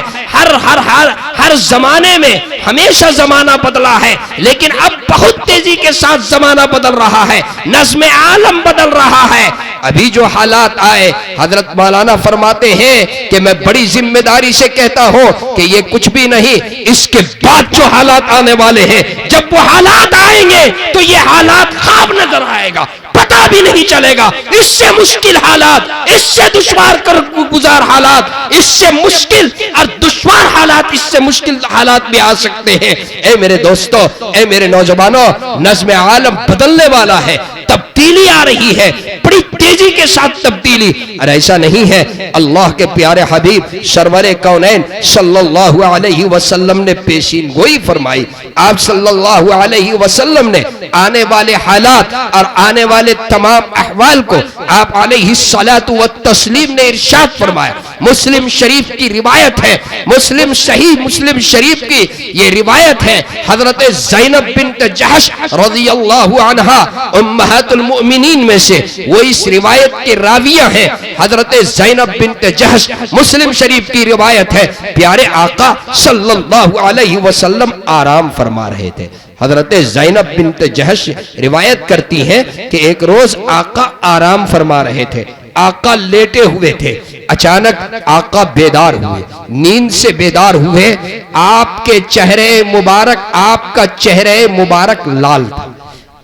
हर जमाने में हमेशा जमाना बदला है, लेकिन अब बहुत तेजी के साथ जमाना बदल रहा है, नज़्म आलम बदल रहा है। अभी जो हालात आए, हजरत मौलाना फरमाते हैं कि मैं बड़ी जिम्मेदारी से कहता हूं कि ये कुछ भी नहीं, इसके बाद जो हालात आने वाले हैं, जब वो हालात आएंगे तो ये हालात ख्वाब नजर आएगा, पता भी नहीं चलेगा। इससे मुश्किल हालात, इससे दुश्वार कर गुजार हालात, इससे मुश्किल और दुश्वार हालात, इससे मुश्किल हालात भी आ सकते हैं। ए मेरे दोस्तों, ए मेरे नौजवानों, नज़्म आलम बदलने वाला है, तब्दीली आ रही है, बड़ी तेजी के साथ तब्दीली। और ऐसा नहीं है, अल्लाह के प्यारे हबीब सरवरे कौनैन सल्लल्लाहु अलैहि वसल्लम ने पेशीन गोई फरमाई। आप सल्लल्लाहु अलैहि वसल्लम ने आने वाले हालात और आने वाले तमाम अहवाल को आप अलैहि सलातु व तस्लीम ने इरशाद फरमाया। मुस्लिम शरीफ की रिवायत है, मुस्लिम शरीफ की ये रिवायत है, हजरत ज़ैनब बिन्त जहश रज़ियल्लाहु अन्हा उम्महातुल मुमिनीन में से वो इस रिवायत के राविया हैं। हजरत ज़ैनब बिन्त जहश, मुस्लिम शरीफ की रिवायत है, प्यारे आका सल्लल्लाहु अलैहि वसल्लम आराम फरमा रहे थे। हजरत ज़ैनब बिन्त जहश रिवायत करती हैं कि एक रोज आका आराम फरमा रहे थे, आका लेटे हुए थे, अचानक आका बेदार हुए, नींद से बेदार हुए। आपके चेहरे मुबारक, आपका चेहरे मुबारक लाल था,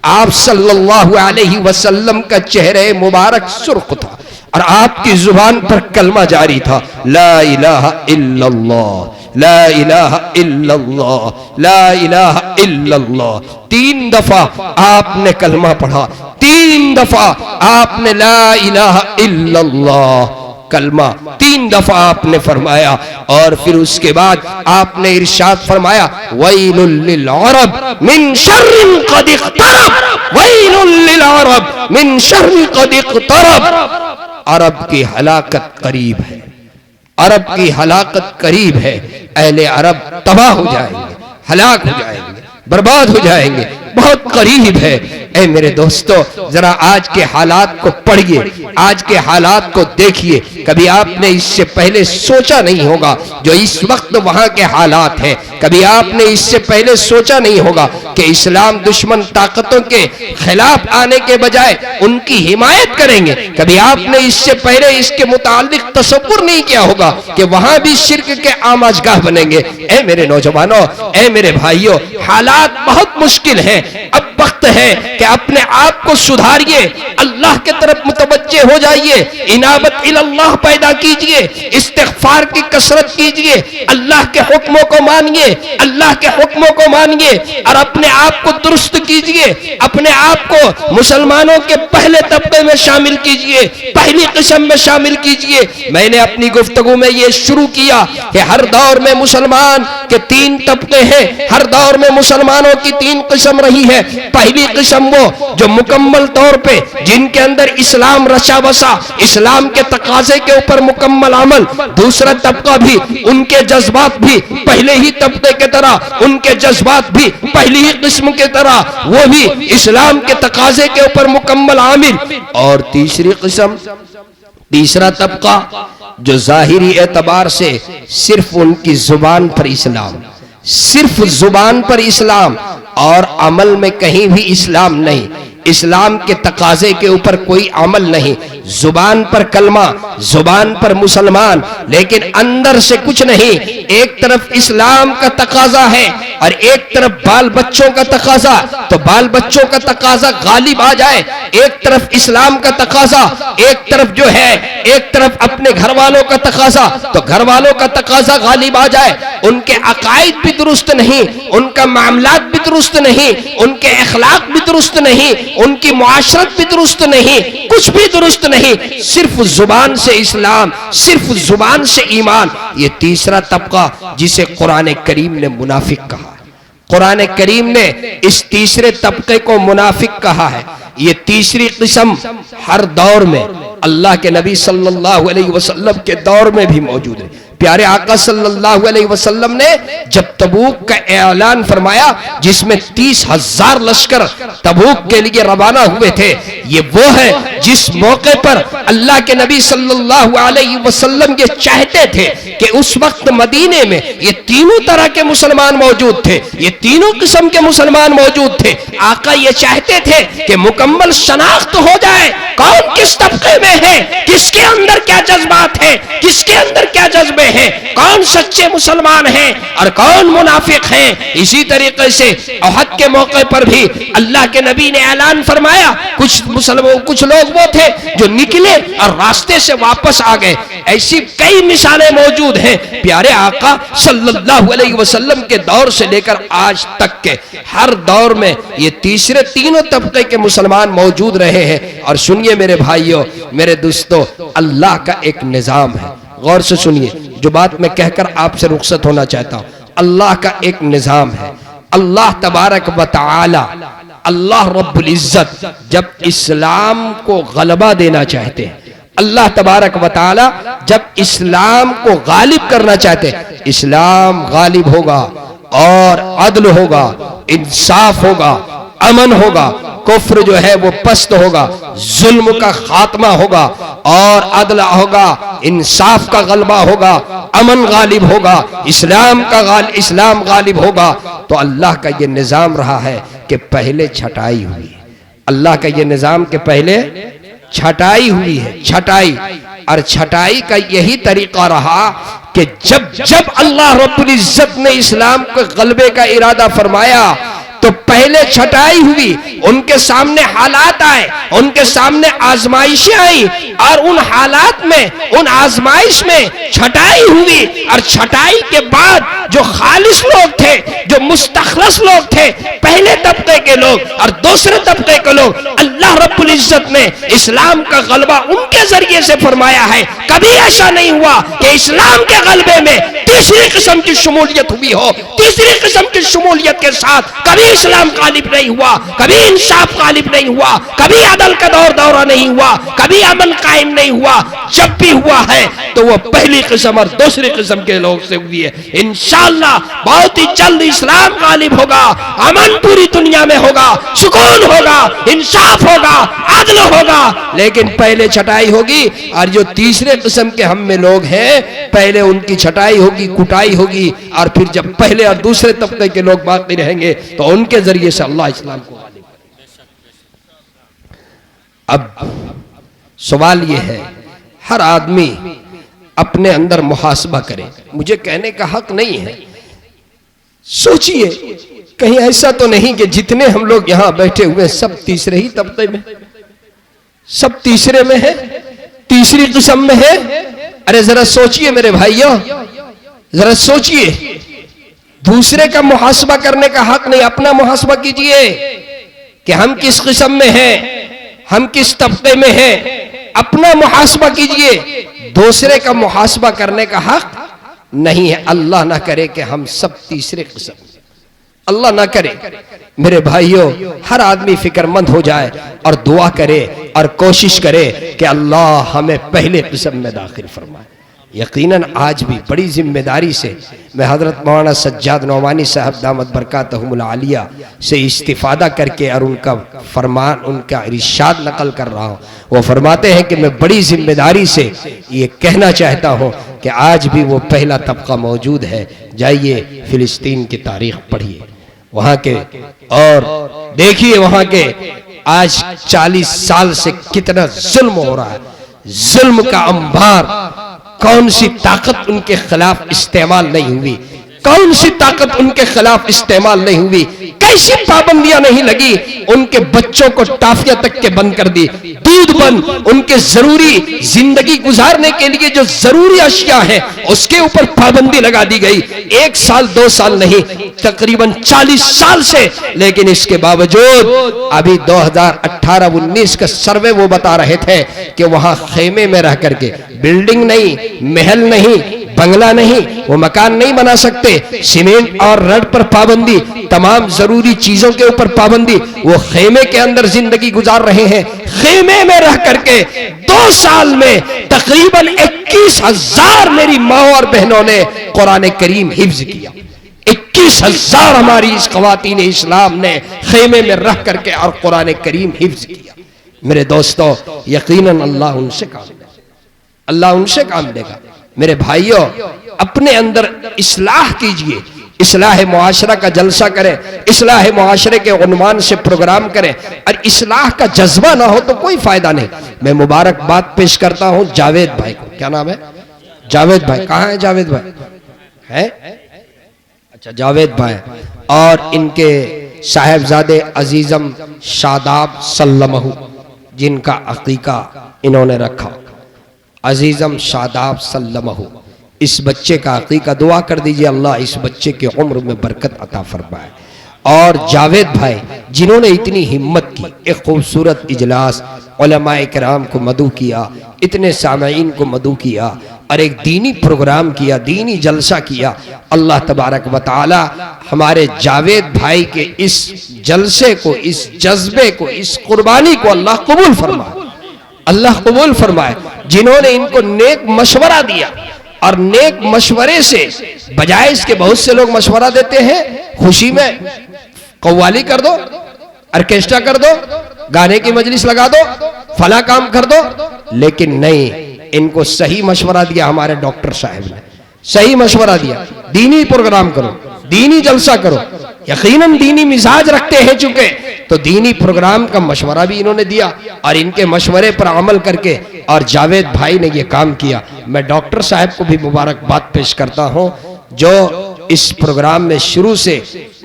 आप सल्लल्लाहु अलैहि वसल्लम का चेहरे मुबारक सुर्ख था और आपकी जुबान पर कलमा जारी था, ला इलाहा इल्लल्लाह, ला इलाहा इल्लल्लाह, ला इलाहा इल्लल्लाह। 3 दफा आपने कलमा पढ़ा, 3 दफा आपने ला इलाहा इल्लल्लाह कलमा 3 दफा आपने फरमाया और फिर उसके बाद आपने इरशाद फरमाया, वैलुल लिल अरब मिन शर्रिन क़द इक़तरब, वैलुल लिल अरब मिन शर्रिन क़द इक़तरब। अरब की हलाकत करीब है, अरब की हलाकत करीब है। अहले अरब तबाह हो जाएंगे, हलाक हो जाएंगे, बर्बाद हो जाएंगे। बहुत करीब है। ऐ मेरे दोस्तों, जरा आज के हालात को पढ़िए, आज के हालात को देखिए। कभी आपने इससे पहले सोचा नहीं होगा जो इस वक्त वहां के हालात हैं। कभी आपने इससे पहले सोचा नहीं होगा कि इस्लाम दुश्मन ताकतों के खिलाफ आने के बजाय उनकी हिमायत करेंगे। कभी आपने इससे पहले इसके मुतालिक तसव्वुर नहीं किया होगा कि वहां भी शिर्क के आमाजगाह बनेंगे। ऐ मेरे नौजवानों, ऐ मेरे भाइयों, हालात बहुत मुश्किल हैं। अब वक्त है कि अपने आप को सुधारिए, अल्लाह के तरफ मुतवज्जे हो जाइए, इनाबत इल्लाह पैदा कीजिए, इस्तिग़फ़ार की कसरत कीजिए, अल्लाह के हुक्मों को मानिए, अल्लाह के हुक्मों को मानिए और अपने आप को दुरुस्त कीजिए। अपने आप को मुसलमानों के पहले तबके में शामिल कीजिए, पहली किस्म में शामिल कीजिए। मैंने अपनी गुफ्तगू में ये शुरू किया कि हर दौर में मुसलमान के 3 तबके हैं, हर दौर में मुसलमानों की 3 किस्म रही है। पहली किस्म वो जो मुकम्मल तौर पे जिनके अंदर इस्लाम रचा बसा, इस्लाम के तकाजे के ऊपर मुकम्मल अमल। दूसरा तबका भी उनके जज्बात भी पहले ही तबके की तरह, उनके जज्बात भी पहली ही किस्म की तरह, वो भी इस्लाम के तकाजे के ऊपर मुकम्मल आमिल। और तीसरी किस्म, तीसरा तबका जो जाहिरी एतबार से सिर्फ उनकी जुबान पर इस्लाम, सिर्फ जुबान पर इस्लाम और अमल में कहीं भी इस्लाम नहीं, इस्लाम के तकाजे के ऊपर कोई अमल नहीं, जुबान पर कलमा, जुबान पर मुसलमान, लेकिन अंदर से कुछ नहीं। एक तरफ इस्लाम का तकाजा है और एक तरफ बाल बच्चों का तकाजा, तो बाल बच्चों का तकाजा गालिब आ जाए। एक तरफ इस्लाम का तकाजा, एक तरफ जो है, एक तरफ अपने घर वालों का तकाजा, तो घर वालों का तकाजा गालिब आ जाए। उनके अकायद भी दुरुस्त नहीं, उनका मामलात भी दुरुस्त नहीं, उनके अखलाक भी दुरुस्त नहीं, उनकी मुआशरत भी दुरुस्त नहीं, कुछ भी दुरुस्त नहीं, सिर्फ जुबान से इस्लाम, सिर्फ जुबान से ईमान। ये तीसरा तबका जिसे कुरान करीम ने मुनाफिक कहा, कुरान करीम ने इस तीसरे तबके को मुनाफिक कहा है। ये तीसरी किस्म हर दौर में अल्लाह के नबी सल्लल्लाहु अलैहि वसल्लम के दौर में भी मौजूद है। प्यारे आका सल्लल्लाहु अलैहि वसल्लम ने जब तबूक का ऐलान फरमाया, जिसमें 30,000 लश्कर तबूक के लिए रवाना हुए थे, ये वो है जिस मौके पर अल्लाह के नबी सल्लल्लाहु अलैहि वसल्लम ये चाहते थे कि उस वक्त मदीने में ये तीनों तरह के मुसलमान मौजूद थे, ये तीनों किस्म के मुसलमान मौजूद थे। आका ये चाहते थे कि मुकम्मल शनाख्त हो जाए कौन किस तबके में है, किसके अंदर क्या जज्बात है, किसके अंदर क्या जज्बे हैं, कौन सच्चे मुसलमान हैं और कौन मुनाफिक हैं। इसी तरीके से अहद के मौके पर भी अल्लाह के नबी ने ऐलान फरमाया, कुछ लोग वो थे जो निकले और रास्ते से वापस आ गए। ऐसी कई मिसालें मौजूद हैं। प्यारे आका सल्लल्लाहु अलैहि वसल्लम के दौर से लेकर आज तक के हर दौर में ये तीसरे तीनों तबके के मुसलमान मौजूद रहे हैं। और सुनिए मेरे भाइयों, मेरे दोस्तों, अल्लाह का एक निजाम है। गौर से सुनिए, जो बात मैं कहकर आपसे रुखसत होना चाहता हूं। अल्लाह का एक निजाम है। अल्लाह तबारक व तआला, अल्लाह रब्बुल इज्जत जब इस्लाम को गलबा देना चाहते हैं, अल्लाह तबारक व तआला जब इस्लाम को गालिब करना चाहते हैं, इस्लाम गालिब होगा और अदल होगा, इंसाफ होगा, अमन होगा, कुफ्र जो है वो पस्त होगा, जुल्म का खात्मा होगा और अदल होगा, इंसाफ का गलबा होगा, अमन गालिब होगा, इस्लाम गालिब होगा। तो अल्लाह का ये निजाम रहा है कि पहले छटाई हुई है। अल्लाह का ये निजाम के पहले छटाई हुई है, छटाई। और छटाई का यही तरीका रहा कि जब जब अल्लाह रब्बुल इज्जत ने इस्लाम के गलबे का इरादा फरमाया तो पहले छटाई हुई, उनके सामने हालात आए, उनके सामने आजमाइशें आई और उन हालात में, उन आजमाइश में छटाई हुई। और छटाई के बाद जो खालिस लोग थे, जो मुस्तखलस लोग थे, पहले तबके के लोग और दूसरे तबके के लोग, अल्लाह रब्बुल इज्जत ने इस्लाम का गलबा उनके जरिए से फरमाया है। कभी ऐसा नहीं हुआ कि इस्लाम के गलबे में तीसरी किस्म की शमूलियत हुई हो। तीसरी किस्म की शमूलियत के साथ कभी इस्लाम गालिब नहीं हुआ, कभी इंसाफ गालिब नहीं हुआ, कभी अदल का दौरा नहीं हुआ, कभी अमन कायम नहीं हुआ। जब भी हुआ है तो वो पहली किस्म और दूसरी किस्म के लोग से हुई है। इंशाअल्लाह बहुत ही जल्द इस्लाम गालिब होगा, अमन पूरी दुनिया में होगा, सुकून होगा, इंसाफ होगा, अदल होगा, लेकिन पहले छटाई होगी। और जो तीसरे किस्म के हम में लोग हैं, पहले उनकी छटाई होगी, कुटाई होगी, और फिर जब पहले और दूसरे तबके के लोग बाकी रहेंगे तो उनके जरिए से अल्लाह इस्लाम को गालिब। अब सवाल यह है, हर आदमी अपने अंदर मुहासबा करे। मुझे कहने का हक नहीं है, सोचिए कहीं ऐसा तो नहीं कि जितने हम लोग यहां बैठे हुए सब तीसरे ही तबके में, सब तीसरे में है, तीसरी किस्म में है। अरे जरा सोचिए मेरे भाइयों, जरा सोचिए, दूसरे का मुहासबा करने का हक नहीं, अपना मुहासबा कीजिए कि हम किस किस्म में हैं, हम किस तबके में हैं। अपना मुहासबा कीजिए, दूसरे का मुहासबा करने का हक नहीं है। अल्लाह ना करे कि हम सब तीसरे किस्म, अल्लाह ना करे। मेरे भाइयों, हर आदमी फिक्रमंद हो जाए और दुआ करे और कोशिश करे कि अल्लाह हमें पहले किस्म में दाखिल फरमाए। यकीनन आज भी बड़ी जिम्मेदारी से मैं हजरत मौलाना सज्जाद नौमानी साहब दामत बरकातहुमुल आलिया से इस्तिफादा करके और उनका फरमान, उनका इरशाद नकल कर रहा हूँ। वो फरमाते हैं कि मैं बड़ी जिम्मेदारी से ये कहना चाहता हूँ कि आज भी वो पहला तबका मौजूद है। जाइए फिलिस्तीन की तारीख पढ़िए, वहाँ के, और देखिए वहाँ के आज 40 साल से कितना जुल्म हो रहा है। जुल्म का अंबार, कौन सी ताकत उनके खिलाफ इस्तेमाल नहीं हुई, कौन सी ताकत उनके खिलाफ इस्तेमाल नहीं हुई, कैसी पाबंदियां नहीं लगी। उनके बच्चों को टाफिया तक के बंद कर दी, दूध बंद, उनके जरूरी जिंदगी गुजारने के लिए जो जरूरी अशिया है उसके ऊपर पाबंदी लगा दी गई। 1 साल 2 साल नहीं, तकरीबन 40 साल से। लेकिन इसके बावजूद अभी 2018-19 का सर्वे वो बता रहे थे कि वहां खेमे में रह करके, बिल्डिंग नहीं, महल नहीं, बंगला नहीं, वो मकान नहीं बना सकते, सीमेंट और रड पर पाबंदी, तमाम जरूरी चीजों के ऊपर पाबंदी, वो खेमे के अंदर जिंदगी गुजार रहे हैं। खेमे में रह करके 2 साल में तकरीबन 21,000 मेरी माँ और बहनों ने कुरान करीम हिफ्ज किया। 21,000 हमारी इस ख्वातीन इस्लाम ने खेमे में रह करके और कुरान करीम हिफ्ज किया। मेरे दोस्तों, यकीनन अल्लाह उनसे काम देगा, अल्लाह उनसे काम देगा। मेरे भाइयों, अपने अंदर इस्लाह कीजिए, इस्लाह मुआशरा का जलसा करें, इस्लाह मुआशरे के उन्वान से प्रोग्राम करें। और इस्लाह का जज्बा ना हो तो कोई फायदा नहीं। मैं मुबारकबाद पेश करता हूं जावेद भाई को। क्या नाम है? जावेद भाई। कहाँ है जावेद भाई? है? अच्छा, जावेद भाई और इनके साहेबजादे अजीजम शादाब सल्लमहु, जिनका अकीका इन्होंने रखा, अजीजम शादाब सल्लमहु, इस बच्चे का अकीका दुआ कर दीजिए, अल्लाह इस बच्चे के उम्र में बरकत अता फरमाए। और जावेद भाई जिन्होंने इतनी हिम्मत की, एक खूबसूरत इजलास, उलमाए किराम को मदू किया, इतने सामईन को मदू किया और एक दीनी प्रोग्राम किया, दीनी जलसा किया। अल्लाह तबारक व तआला हमारे जावेद भाई के इस जलसे को, इस जज्बे को, इस कुर्बानी को अल्लाह कबूल फरमाए, अल्लाह कबूल फरमाए। जिन्होंने इनको नेक मशवरा दिया, और नेक मशवरे से बजाय इसके बहुत से लोग मशवरा देते हैं खुशी में, कव्वाली कर दो, ऑर्केस्ट्रा कर दो, गाने की मजलिस लगा दो, फला काम कर दो। लेकिन नहीं, इनको सही मशवरा दिया हमारे डॉक्टर साहब ने, सही मशवरा दिया, दीनी प्रोग्राम करो, दीनी जलसा करो। यकीनन दीनी मिजाज रखते हैं चूंकि, तो दीनी प्रोग्राम का मशवरा भी इन्होंने दिया और इनके मशवरे पर अमल करके और जावेद भाई ने ये काम किया। मैं डॉक्टर साहब को भी मुबारकबाद पेश करता हूं, जो इस प्रोग्राम में शुरू से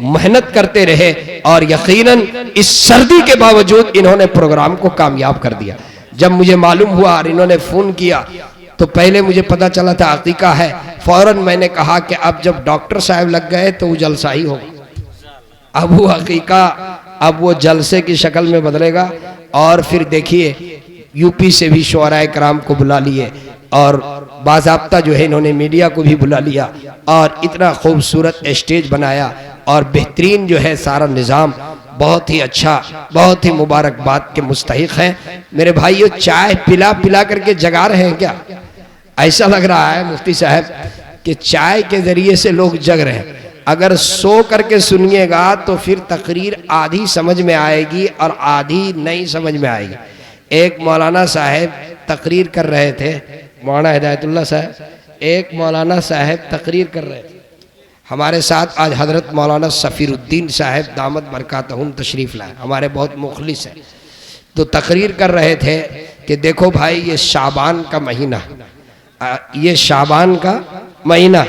मेहनत करते रहे और यकीनन इस सर्दी के बावजूद इन्होंने प्रोग्राम को कामयाब कर दिया। जब मुझे मालूम हुआ और इन्होंने फोन किया तो पहले मुझे पता चला था अकीका है, फौरन मैंने कहा कि अब जब डॉक्टर साहब लग गए तो वो जलसा ही होगा। अब वो अकीका, अब वो जलसे की शक्ल में बदलेगा। और फिर देखिए यूपी से भी शुअराए कराम को बुला लिए और बाज़ाब्ता जो है इन्होंने मीडिया को भी बुला लिया और इतना खूबसूरत स्टेज बनाया और बेहतरीन जो है सारा निज़ाम बहुत ही अच्छा, बहुत ही मुबारकबाद के मुस्तहिक हैं। मेरे भाइयों, चाय पिला पिला करके जगा रहे हैं क्या? ऐसा लग रहा है मुफ्ती साहब कि चाय के जरिए से लोग जग रहे हैं। अगर सो करके सुनिएगा तो फिर तकरीर आधी समझ में आएगी और आधी नहीं समझ में आएगी। एक मौलाना साहब तकरीर कर रहे थे, मौलाना हिदायतुल्लाह साहब, एक मौलाना साहब तकरीर कर रहे थे। हमारे साथ आज हजरत मौलाना सफ़ीरुद्दीन साहब दामद बरकातहुम तशरीफ़ लाए, हमारे बहुत मुखलिस हैं। तो तकरीर कर रहे थे कि देखो भाई, ये शाबान का महीना, ये शाबान का महीना,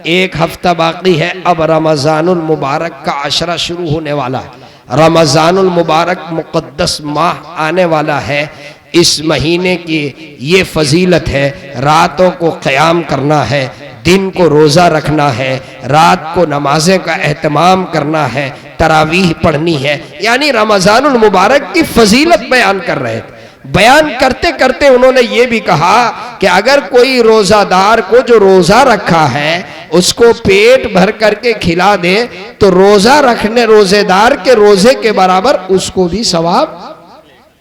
एक हफ्ता बाकी है, अब रमज़ानुल मुबारक का अशरा शुरू होने वाला है। रमज़ानुल मुबारक मुक़द्दस माह आने वाला है। इस महीने की ये फजीलत है, रातों को क़याम करना है, दिन को रोज़ा रखना है, रात को नमाज़ें का एहतमाम करना है, तरावीह पढ़नी है। यानी रमज़ानुल मुबारक की फजीलत बयान कर रहे थे। बयान करते करते उन्होंने ये भी कहा कि अगर कोई रोज़ादार को जो रोज़ा रखा है उसको पेट भर करके खिला दे तो रोज़ा रखने रोज़ेदार के रोज़े के बराबर उसको भी सवाब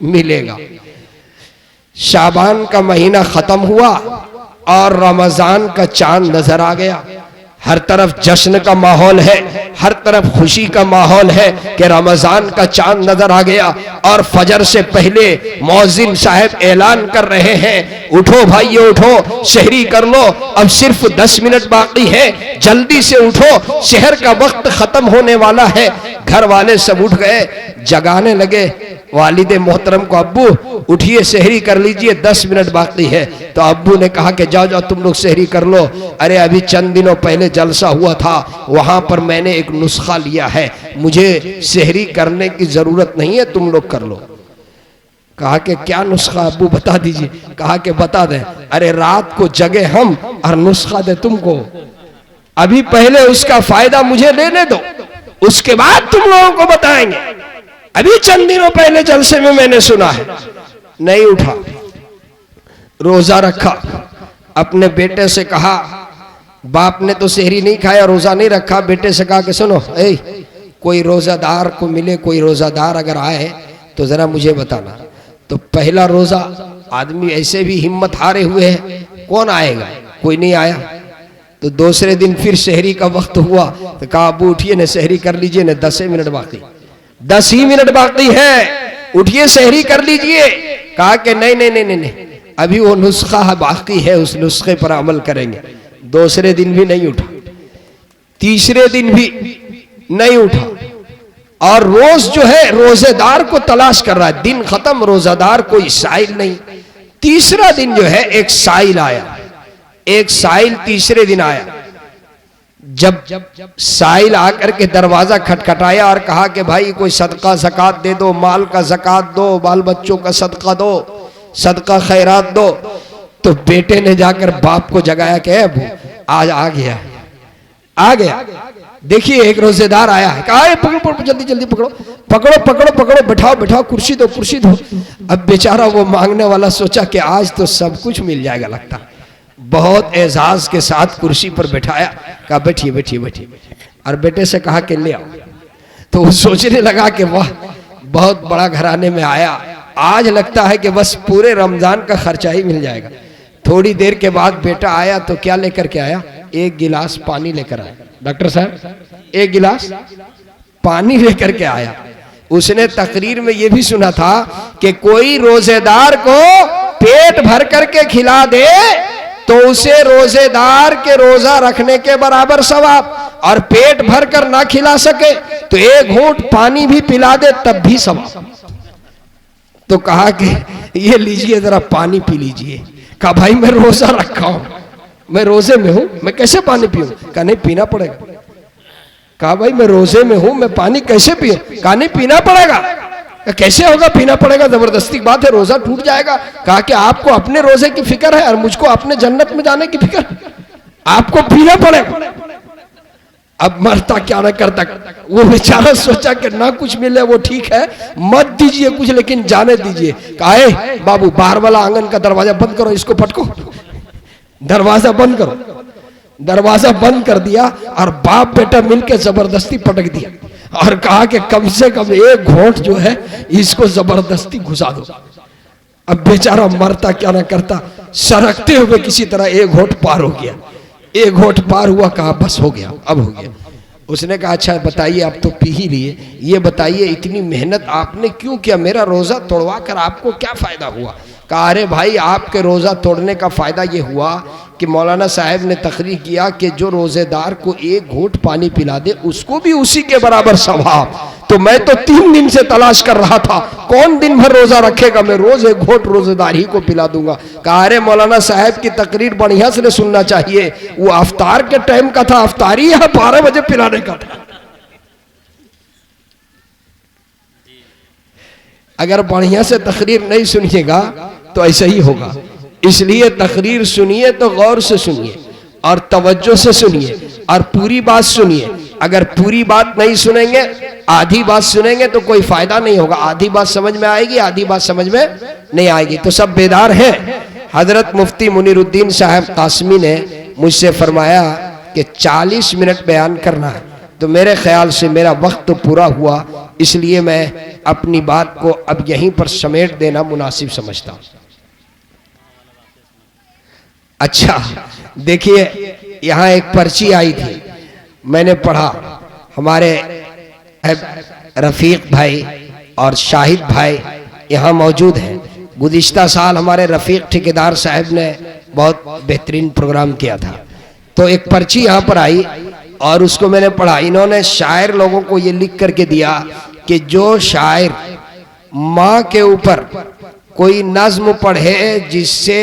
मिलेगा। शाबान का महीना ख़त्म हुआ और रमज़ान का चांद नजर आ गया। हर तरफ जश्न का माहौल है, हर तरफ खुशी का माहौल है कि रमज़ान का चांद नजर आ गया। और फजर से पहले मौज़िन साहब ऐलान कर रहे हैं, उठो भाइयों उठो, सहरी कर लो, अब सिर्फ 10 मिनट बाकी है, जल्दी से उठो, शहर का वक्त खत्म होने वाला है। घर वाले सब उठ गए, जगाने लगे वालिद मोहतरम को, अब्बू उठिए सहरी कर लीजिए, 10 मिनट बाकी है। तो अब्बू ने कहा कि जाओ जाओ तुम लोग सहरी कर लो। अरे अभी चंद दिनों पहले जलसा हुआ था, वहां पर मैंने एक नुस्खा लिया है, मुझे सहरी करने की जरूरत नहीं है, तुम लोग कर लो। कहा कि क्या नुस्खा अब्बू बता दीजिए। कहा कि बता दें। अरे रात को जगे हम और नुस्खा दे तुमको, अभी पहले उसका फायदा मुझे लेने दो, उसके बाद तुम लोगों को बताएंगे। अभी चंद दिनों पहले जलसे में मैंने सुना है। नहीं उठा, रोजा रखा। अपने बेटे से कहा, बाप ने तो सहरी नहीं खाया, रोजा नहीं रखा, बेटे से कहा कि सुनो, कोई रोजादार को मिले, कोई रोजादार अगर आए तो जरा मुझे बताना। तो पहला रोजा आदमी ऐसे भी हिम्मत हारे हुए है, कौन आएगा, कोई नहीं आया। तो दूसरे दिन फिर सहरी का वक्त हुआ तो कहा अबू उठिए न सहरी कर लीजिए न, 10 मिनट बाकी, 10 ही मिनट बाकी है, उठिए सहरी कर लीजिए। कहा कि नहीं नहीं नहीं नहीं, अभी वो नुस्खा बाकी है, उस नुस्खे पर अमल करेंगे। दूसरे दिन भी नहीं उठा, तीसरे दिन भी नहीं उठा, और रोज जो है रोजेदार को तलाश कर रहा है। दिन खत्म, रोजादार कोई साइल नहीं। तीसरा दिन जो है एक साइल आया, एक साइल तीसरे दिन आया। जब साइल आकर के दरवाजा खटखटाया और कहा कि भाई कोई सदका ज़कात दे दो, माल का ज़कात दो, बाल बच्चों का सदका दो, सदका खैरात दो, तो बेटे ने जाकर बाप को जगाया कि अबू आज आ गया, आ गया, देखिए एक रोजेदार आया है। कहा पकड़ो पकड़ो, जल्दी जल्दी पकड़ो पकड़ो पकड़ो पकड़ो, बैठाओ बैठाओ, कुर्सी दो कुर्सी दो। अब बेचारा वो मांगने वाला सोचा कि आज तो सब कुछ मिल जाएगा लगता। बहुत एजाज के साथ कुर्सी पर बैठाया, कहा बैठिए बैठिए बैठिए, और बेटे से कहा कि ले आओ। तो वो सोचने लगा कि वाह बहुत बड़ा घराने में आया, आज लगता है कि बस पूरे रमजान का खर्चा ही मिल जाएगा। थोड़ी देर के बाद बेटा आया तो क्या लेकर के आया, एक गिलास पानी लेकर आया। डॉक्टर साहब एक गिलास पानी लेकर के आया। उसने तकरीर में यह भी सुना था कि कोई रोजेदार को पेट भर करके खिला दे तो उसे रोजेदार के रोजा रखने के बराबर सवाब, और पेट भर कर ना खिला सके तो एक घूंट पानी भी पिला दे तब भी सवाब। तो कहा कि ये लीजिए जरा पानी पी लीजिए। कहा भाई मैं रोजा रखा हूं, मैं रोजे में हूं, मैं कैसे पानी पीऊं? कहा नहीं पीना पड़ेगा। कहा भाई मैं रोजे में हूं, मैं पानी कैसे पीऊं? कहा नहीं पीना पड़ेगा। कैसे होगा पीना पड़ेगा, जबरदस्ती बात है, रोजा टूट जाएगा। कहा कि आपको अपने रोजे की फिक्र है और मुझको अपने जन्नत में जाने की फिक्र, आपको पीना पड़ेगा। अब मरता क्या ना करता, वो बेचारा सोचा कि ना कुछ मिले वो ठीक है, मत दीजिए कुछ लेकिन जाने दीजिए। कहा बाबू बाहर वाला आंगन का दरवाजा बंद करो, इसको पटको, दरवाजा बंद करो। दरवाजा बंद कर दिया और बाप बेटा मिलकर जबरदस्ती पटक दिया। और कहा कि कम से कम एक घोंट जो है इसको जबरदस्ती घुसा दो। अब बेचारा मरता क्या ना करता, सरकते हुए किसी तरह एक घोंट पार हो गया। एक घोंट पार हुआ, कहा बस हो गया, अब हो गया। उसने कहा अच्छा बताइए, आप तो पी ही लिए, ये बताइए इतनी मेहनत आपने क्यों किया, मेरा रोजा तोड़वा कर आपको क्या फायदा हुआ? कहा अरे भाई, आपके रोजा तोड़ने का फायदा ये हुआ कि मौलाना साहब ने तकरीर किया कि जो रोजेदार को एक घूंट पानी पिला दे उसको भी उसी के बराबर सवाब। तो मैं तो 3 दिन से तलाश कर रहा था कौन दिन भर रोजा रखेगा, मैं रोज एक घूंट रोजेदार ही को पिला दूंगा। कहा अरे मौलाना साहब की तकरीर बढ़िया से सुनना चाहिए, वो अफ्तार के टाइम का था, अफ्तारी यहाँ 12 बजे पिलाने का था। अगर बढ़िया से तकरीर नहीं सुनिएगा तो ऐसा ही होगा। इसलिए तकरीर सुनिए तो गौर से सुनिए और तवज्जो से सुनिए और पूरी बात सुनिए। अगर पूरी बात नहीं सुनेंगे, आधी बात सुनेंगे तो कोई फायदा नहीं होगा। आधी बात समझ में आएगी, आधी बात समझ में नहीं आएगी। तो सब बेदार हैं। हजरत मुफ्ती मुनीरुद्दीन साहब कासमी ने मुझसे फरमाया कि 40 मिनट बयान करना है, तो मेरे ख्याल से मेरा वक्त तो पूरा हुआ, इसलिए मैं अपनी बात को अब यहीं पर समेट देना मुनासिब समझता हूं। अच्छा देखिए, यहाँ एक पर्ची आई थी, मैंने पढ़ा। हमारे रफीक भाई और शाहिद भाई यहाँ मौजूद हैं। गुज़िश्ता साल हमारे रफीक ठेकेदार साहब ने बहुत बेहतरीन प्रोग्राम किया था, तो एक पर्ची यहाँ पर आई और उसको मैंने पढ़ा। इन्होंने शायर लोगों को ये लिख करके दिया कि जो शायर माँ के ऊपर कोई नज्म पढ़े जिससे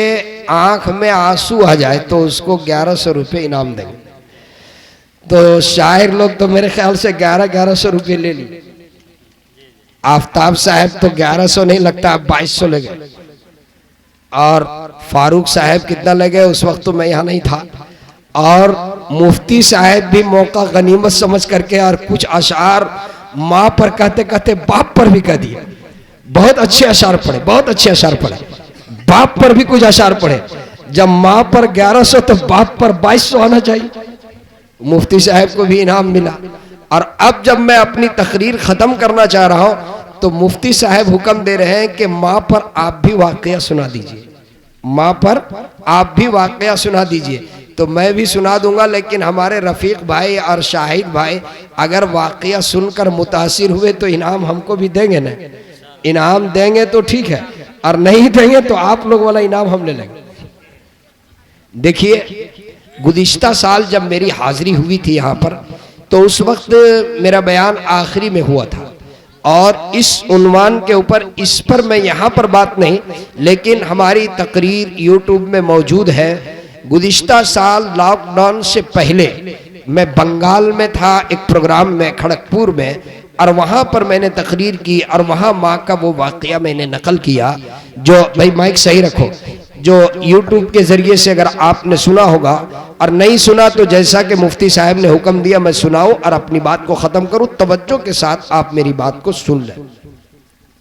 आंख में आंसू आ जाए तो उसको 1100 रुपये इनाम देंगे। तो शायर लोग तो मेरे ख्याल से 1100 रुपये ले लिए। आफ्ताब साहब तो 1100 नहीं लगता, 2200 लगे। और फारूक साहब कितना लगे, उस वक्त तो मैं यहाँ नहीं था। और मुफ्ती साहब भी मौका गनीमत समझ करके और कुछ अशार माँ पर कहते कहते बाप पर भी कह दिए। बहुत अच्छे अशार पढ़े, बहुत अच्छे अशार पढ़े। बाप पर भी कुछ अशार पढ़े। जब माँ पर 1100 तो बाप पर 2200 आना चाहिए। मुफ्ती साहब को भी इनाम मिला। और अब जब मैं अपनी तकरीर खत्म करना चाह रहा हूं तो मुफ्ती साहब हुक्म दे रहे हैं कि माँ पर आप भी वाकया सुना दीजिए, माँ पर आप भी वाकया सुना दीजिए। तो मैं भी सुना दूंगा, लेकिन हमारे रफीक भाई और शाहिद भाई अगर वाकया सुनकर मुतासिर हुए तो इनाम हमको भी देंगे ना। इनाम देंगे तो ठीक है, और नहीं देंगे तो आप लोग वाला इनाम हम ले लेंगे। देखिए, गुज़िश्ता साल जब मेरी हाजिरी हुई थी यहाँ पर, तो उस वक्त मेरा बयान आखिरी में हुआ था और इस उन्वान के ऊपर, इस पर मैं यहाँ पर बात नहीं, लेकिन हमारी तकरीर यूट्यूब में मौजूद है। गुज़िश्ता साल लॉकडाउन से पहले मैं बंगाल में था एक प्रोग्राम में, खड़गपुर में, और वहाँ पर मैंने तकरीर की और वहाँ माँ का वो वाक़या मैंने नकल किया। जो भाई माइक सही रखो, जो यूट्यूब के ज़रिए से अगर आपने सुना होगा, और नहीं सुना तो जैसा कि मुफ्ती साहब ने हुक्म दिया मैं सुनाऊं और अपनी बात को ख़त्म करूं। तवज्जो के साथ आप मेरी बात को सुन लें।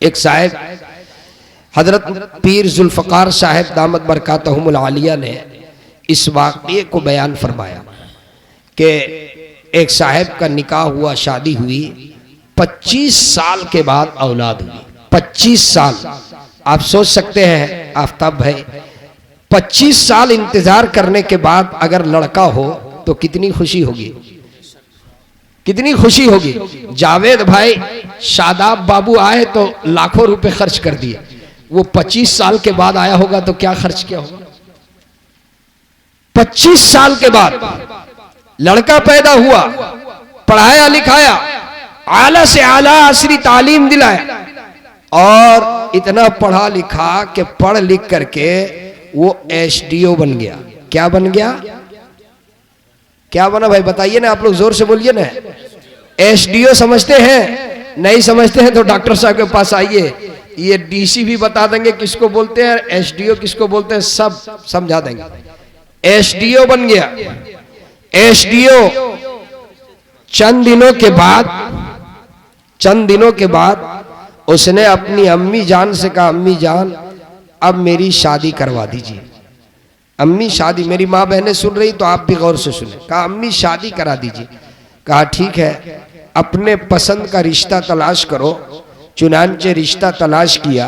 एक साहब हजरत पीर जुल्फ़कार साहब दामत बरकातहुमुल आलिया ने इस वाक़ये को बयान फरमाया कि एक साहब का निकाह हुआ, शादी हुई, 25 साल के बाद औलाद हुई। 25 साल, आप सोच सकते हैं आफ्ताब भाई, 25 साल इंतजार करने के बाद अगर लड़का हो तो कितनी खुशी होगी, कितनी खुशी होगी। जावेद भाई शादाब बाबू आए तो लाखों रुपए खर्च कर दिए, वो 25 साल के बाद आया होगा तो क्या खर्च किया होगा। 25 साल के बाद लड़का पैदा हुआ, पढ़ाया लिखाया, आला से आला असरी तालीम दिलाया, और इतना पढ़ा लिखा कि पढ़ लिख करके वो एसडीओ बन गया। क्या बन गया, क्या बना भाई बताइए ना, आप लोग जोर से बोलिए ना। एसडीओ समझते हैं? नहीं समझते हैं तो डॉक्टर साहब के पास आइए, ये डीसी भी बता देंगे किसको बोलते हैं, एसडीओ किसको बोलते हैं, सब समझा देंगे। एसडीओ बन गया। एसडीओ चंद दिनों के बाद उसने अपनी अम्मी जान से कहा, अम्मी जान अब मेरी शादी करवा दीजिए। अम्मी शादी, मेरी माँ बहनें सुन रही तो आप भी गौर से सुने। कहा अम्मी शादी करा दीजिए। कहा ठीक है, अपने पसंद का रिश्ता तलाश करो। चुनांचे रिश्ता तलाश किया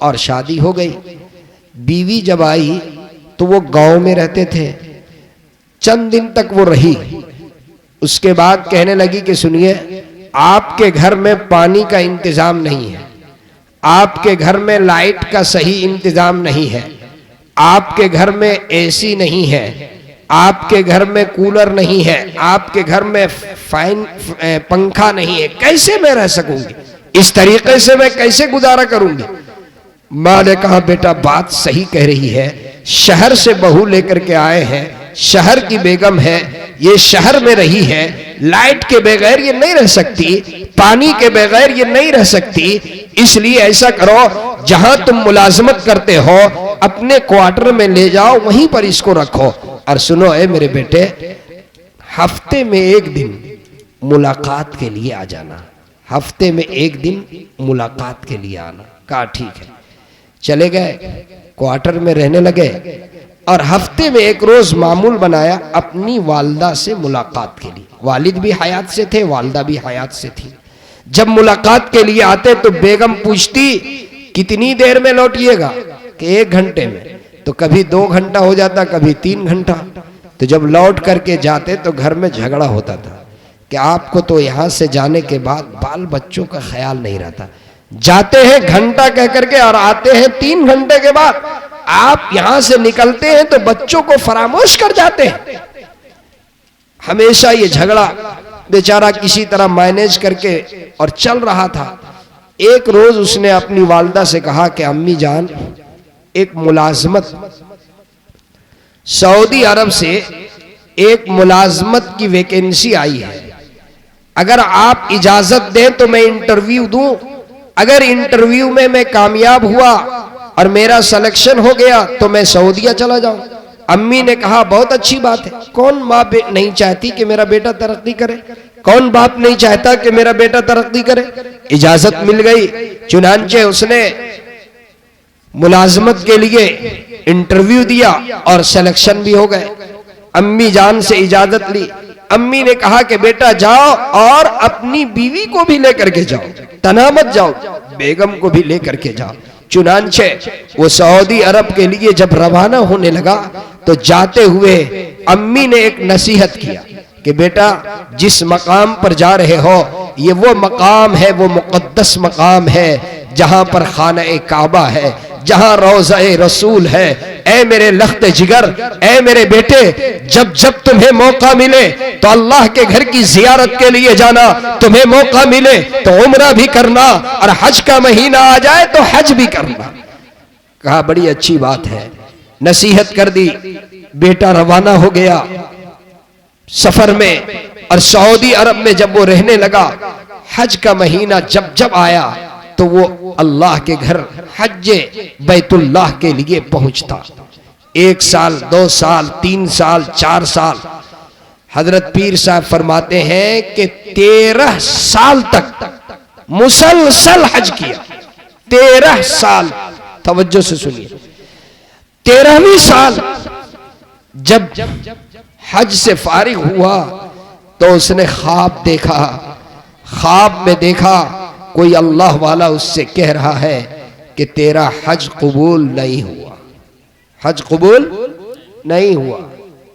और शादी हो गई। बीवी जब आई तो वो गांव में रहते थे, चंद दिन तक वो रही। उसके बाद कहने लगी कि सुनिए, आपके घर में पानी का इंतजाम नहीं है, आपके घर में लाइट का सही इंतजाम नहीं है, आपके घर में एसी नहीं है, आपके घर में कूलर नहीं है, आपके घर में फैन पंखा नहीं है, कैसे मैं रह सकूंगी? इस तरीके से मैं कैसे गुजारा करूंगी? माँ ने कहा बेटा बात सही कह रही है, शहर से बहू लेकर के आए हैं, शहर की बेगम है, ये शहर में रही है, लाइट के बगैर ये नहीं रह सकती, पानी के बगैर ये नहीं रह सकती। इसलिए ऐसा करो, जहां तुम मुलाजमत करते हो अपने क्वार्टर में ले जाओ, वहीं पर इसको रखो। और सुनो ए मेरे बेटे, हफ्ते में एक दिन मुलाकात के लिए आ जाना, हफ्ते में एक दिन मुलाकात के लिए आना। कहा ठीक है। चले गए, क्वार्टर में रहने लगे और हफ्ते में एक रोज मामूल बनाया अपनी वालदा से मुलाकात के लिए। वालिद भी हयात से थे, वालदा भी हयात से थी। जब मुलाकात के लिए आते तो बेगम पूछती कितनी देर में लौटिएगा? कि 1 घंटे में। तो कभी 2 घंटा हो जाता, कभी 3 घंटा। तो जब लौट करके जाते तो घर में झगड़ा होता था कि आपको तो यहाँ से जाने के बाद बाल बच्चों का ख्याल नहीं रहता, जाते हैं घंटा कह करके और आते हैं 3 घंटे के बाद। आप यहां से निकलते हैं तो बच्चों को फरामोश कर जाते हैं। हमेशा ये झगड़ा बेचारा किसी तरह मैनेज करके और चल रहा था। एक रोज उसने अपनी वालदा से कहा कि अम्मी जान, एक मुलाजमत सऊदी अरब से एक मुलाजमत की वैकेंसी आई है, अगर आप इजाजत दें तो मैं इंटरव्यू दूं। अगर इंटरव्यू में मैं कामयाब हुआ और मेरा सिलेक्शन हो गया तो मैं सऊदीया चला जाऊं। अम्मी ने कहा बहुत अच्छी बात है, कौन माँ नहीं चाहती कि मेरा बेटा तरक्की करे, कौन बाप नहीं चाहता कि मेरा बेटा तरक्की करे। इजाजत मिल गई, चुनांचे उसने मुलाजमत के लिए इंटरव्यू दिया और सिलेक्शन भी हो गए। अम्मी जान से इजाजत ली। अम्मी ने कहा कि बेटा जाओ और अपनी बीवी को भी लेकर के जाओ, तना मत जाओ, बेगम को भी लेकर के जाओ। चुनांचे वो सऊदी अरब के लिए जब रवाना होने लगा तो जाते हुए अम्मी ने एक नसीहत किया कि बेटा जिस मकाम पर जा रहे हो ये वो मकाम है, वो मुक़द्दस मकाम है जहां पर खाना काबा है, जहां रोज़ा रसूल है। ऐ मेरे लख्त जिगर, ऐ मेरे बेटे, जब जब तुम्हें मौका मिले तो अल्लाह के घर की जियारत के लिए जाना, तुम्हें मौका मिले तो उम्रा भी करना और हज का महीना आ जाए तो हज भी करना। कहा बड़ी अच्छी बात है, नसीहत कर दी। बेटा रवाना हो गया सफर में और सऊदी अरब में जब वो रहने लगा, हज का महीना जब जब आया तो वो अल्लाह के घर हज्जे बैतुल्लाह के लिए पहुंचता। 1 साल, 2 साल, 3 साल, 4 साल। हजरत पीर साहब फरमाते हैं कि 13 साल तक मुसलसल हज किया। 13 साल, तवज्जो से सुनिए। 13वीं साल जब हज से फारिग हुआ तो उसने ख्वाब देखा। ख्वाब में देखा कोई अल्लाह वाला उससे कह रहा है कि तेरा हज कबूल नहीं हुआ, हज कबूल नहीं हुआ,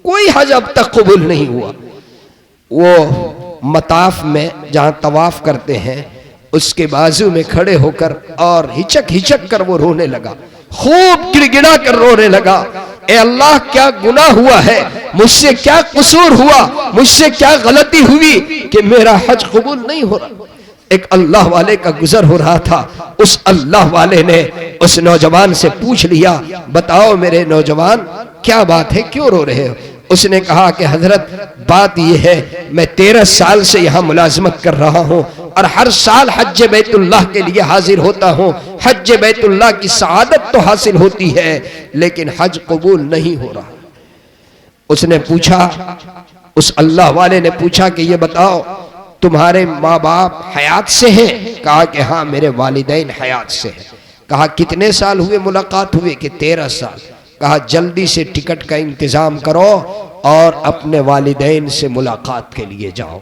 कोई हज अब तक कबूल नहीं हुआ। वो मताफ में जहां तवाफ करते हैं उसके बाजू में खड़े होकर और हिचक हिचक कर वो रोने लगा, खूब गिड़गिड़ा कर रोने लगा। ए अल्लाह क्या गुनाह हुआ है, मुझसे क्या कसूर हुआ, मुझसे क्या गलती हुई कि मेरा हज कबूल नहीं हो रहा। एक अल्लाह वाले का गुजर हो रहा था, उस अल्लाह वाले ने उस नौजवान से पूछ लिया, बताओ मेरे नौजवान क्या बात है, क्यों रो रहे हो? उसने कहा कि हजरत बात यह है, मैं 13 साल से यहाँ मुलाजमत कर रहा हूँ और हर साल हज बैतुल्लाह के लिए हाजिर होता हूँ। हज बैतुल्लाह की सआदत तो हासिल होती है लेकिन हज कबूल नहीं हो रहा। उसने पूछा, उस अल्लाह वाले ने पूछा कि ये बताओ तुम्हारे माँ बाप हयात से हैं? कहा कि हाँ मेरे वालिदैन हयात से हैं। कहा कितने साल हुए मुलाकात हुए? कि 13 साल। कहा जल्दी से टिकट का इंतजाम करो और अपने वालिदैन से मुलाकात के लिए जाओ।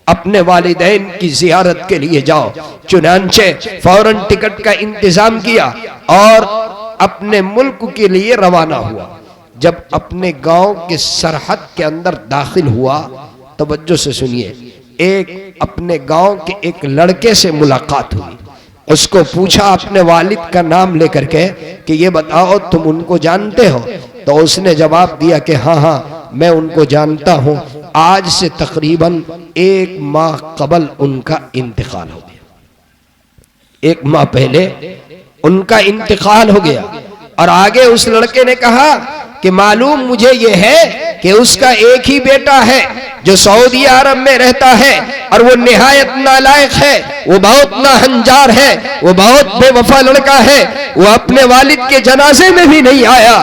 अपने वालिदैन की जियारत के लिए जाओ। चुनांचे फौरन टिकट का इंतजाम किया और अपने मुल्क के लिए रवाना हुआ। जब अपने गांव के सरहद के अंदर दाखिल हुआ, तवज्जो से सुनिए, एक अपने गांव के एक लड़के से मुलाकात हुई। उसको पूछा अपने वालिद का नाम लेकर के कि ये बताओ तुम उनको जानते हो? तो उसने जवाब दिया कि हाँ हाँ मैं उनको जानता हूँ, आज से तकरीबन 1 माह कबल उनका इंतकाल हो गया। 1 माह पहले उनका इंतकाल हो गया। और आगे उस लड़के ने कहा कि मालूम मुझे ये है कि उसका एक ही बेटा है जो सऊदी अरब में रहता है और वो निहायत नालायक है, वो बहुत नाहंजार है, वो बहुत बेवफा लड़का है, वो अपने वालिद के जनाजे में भी नहीं आया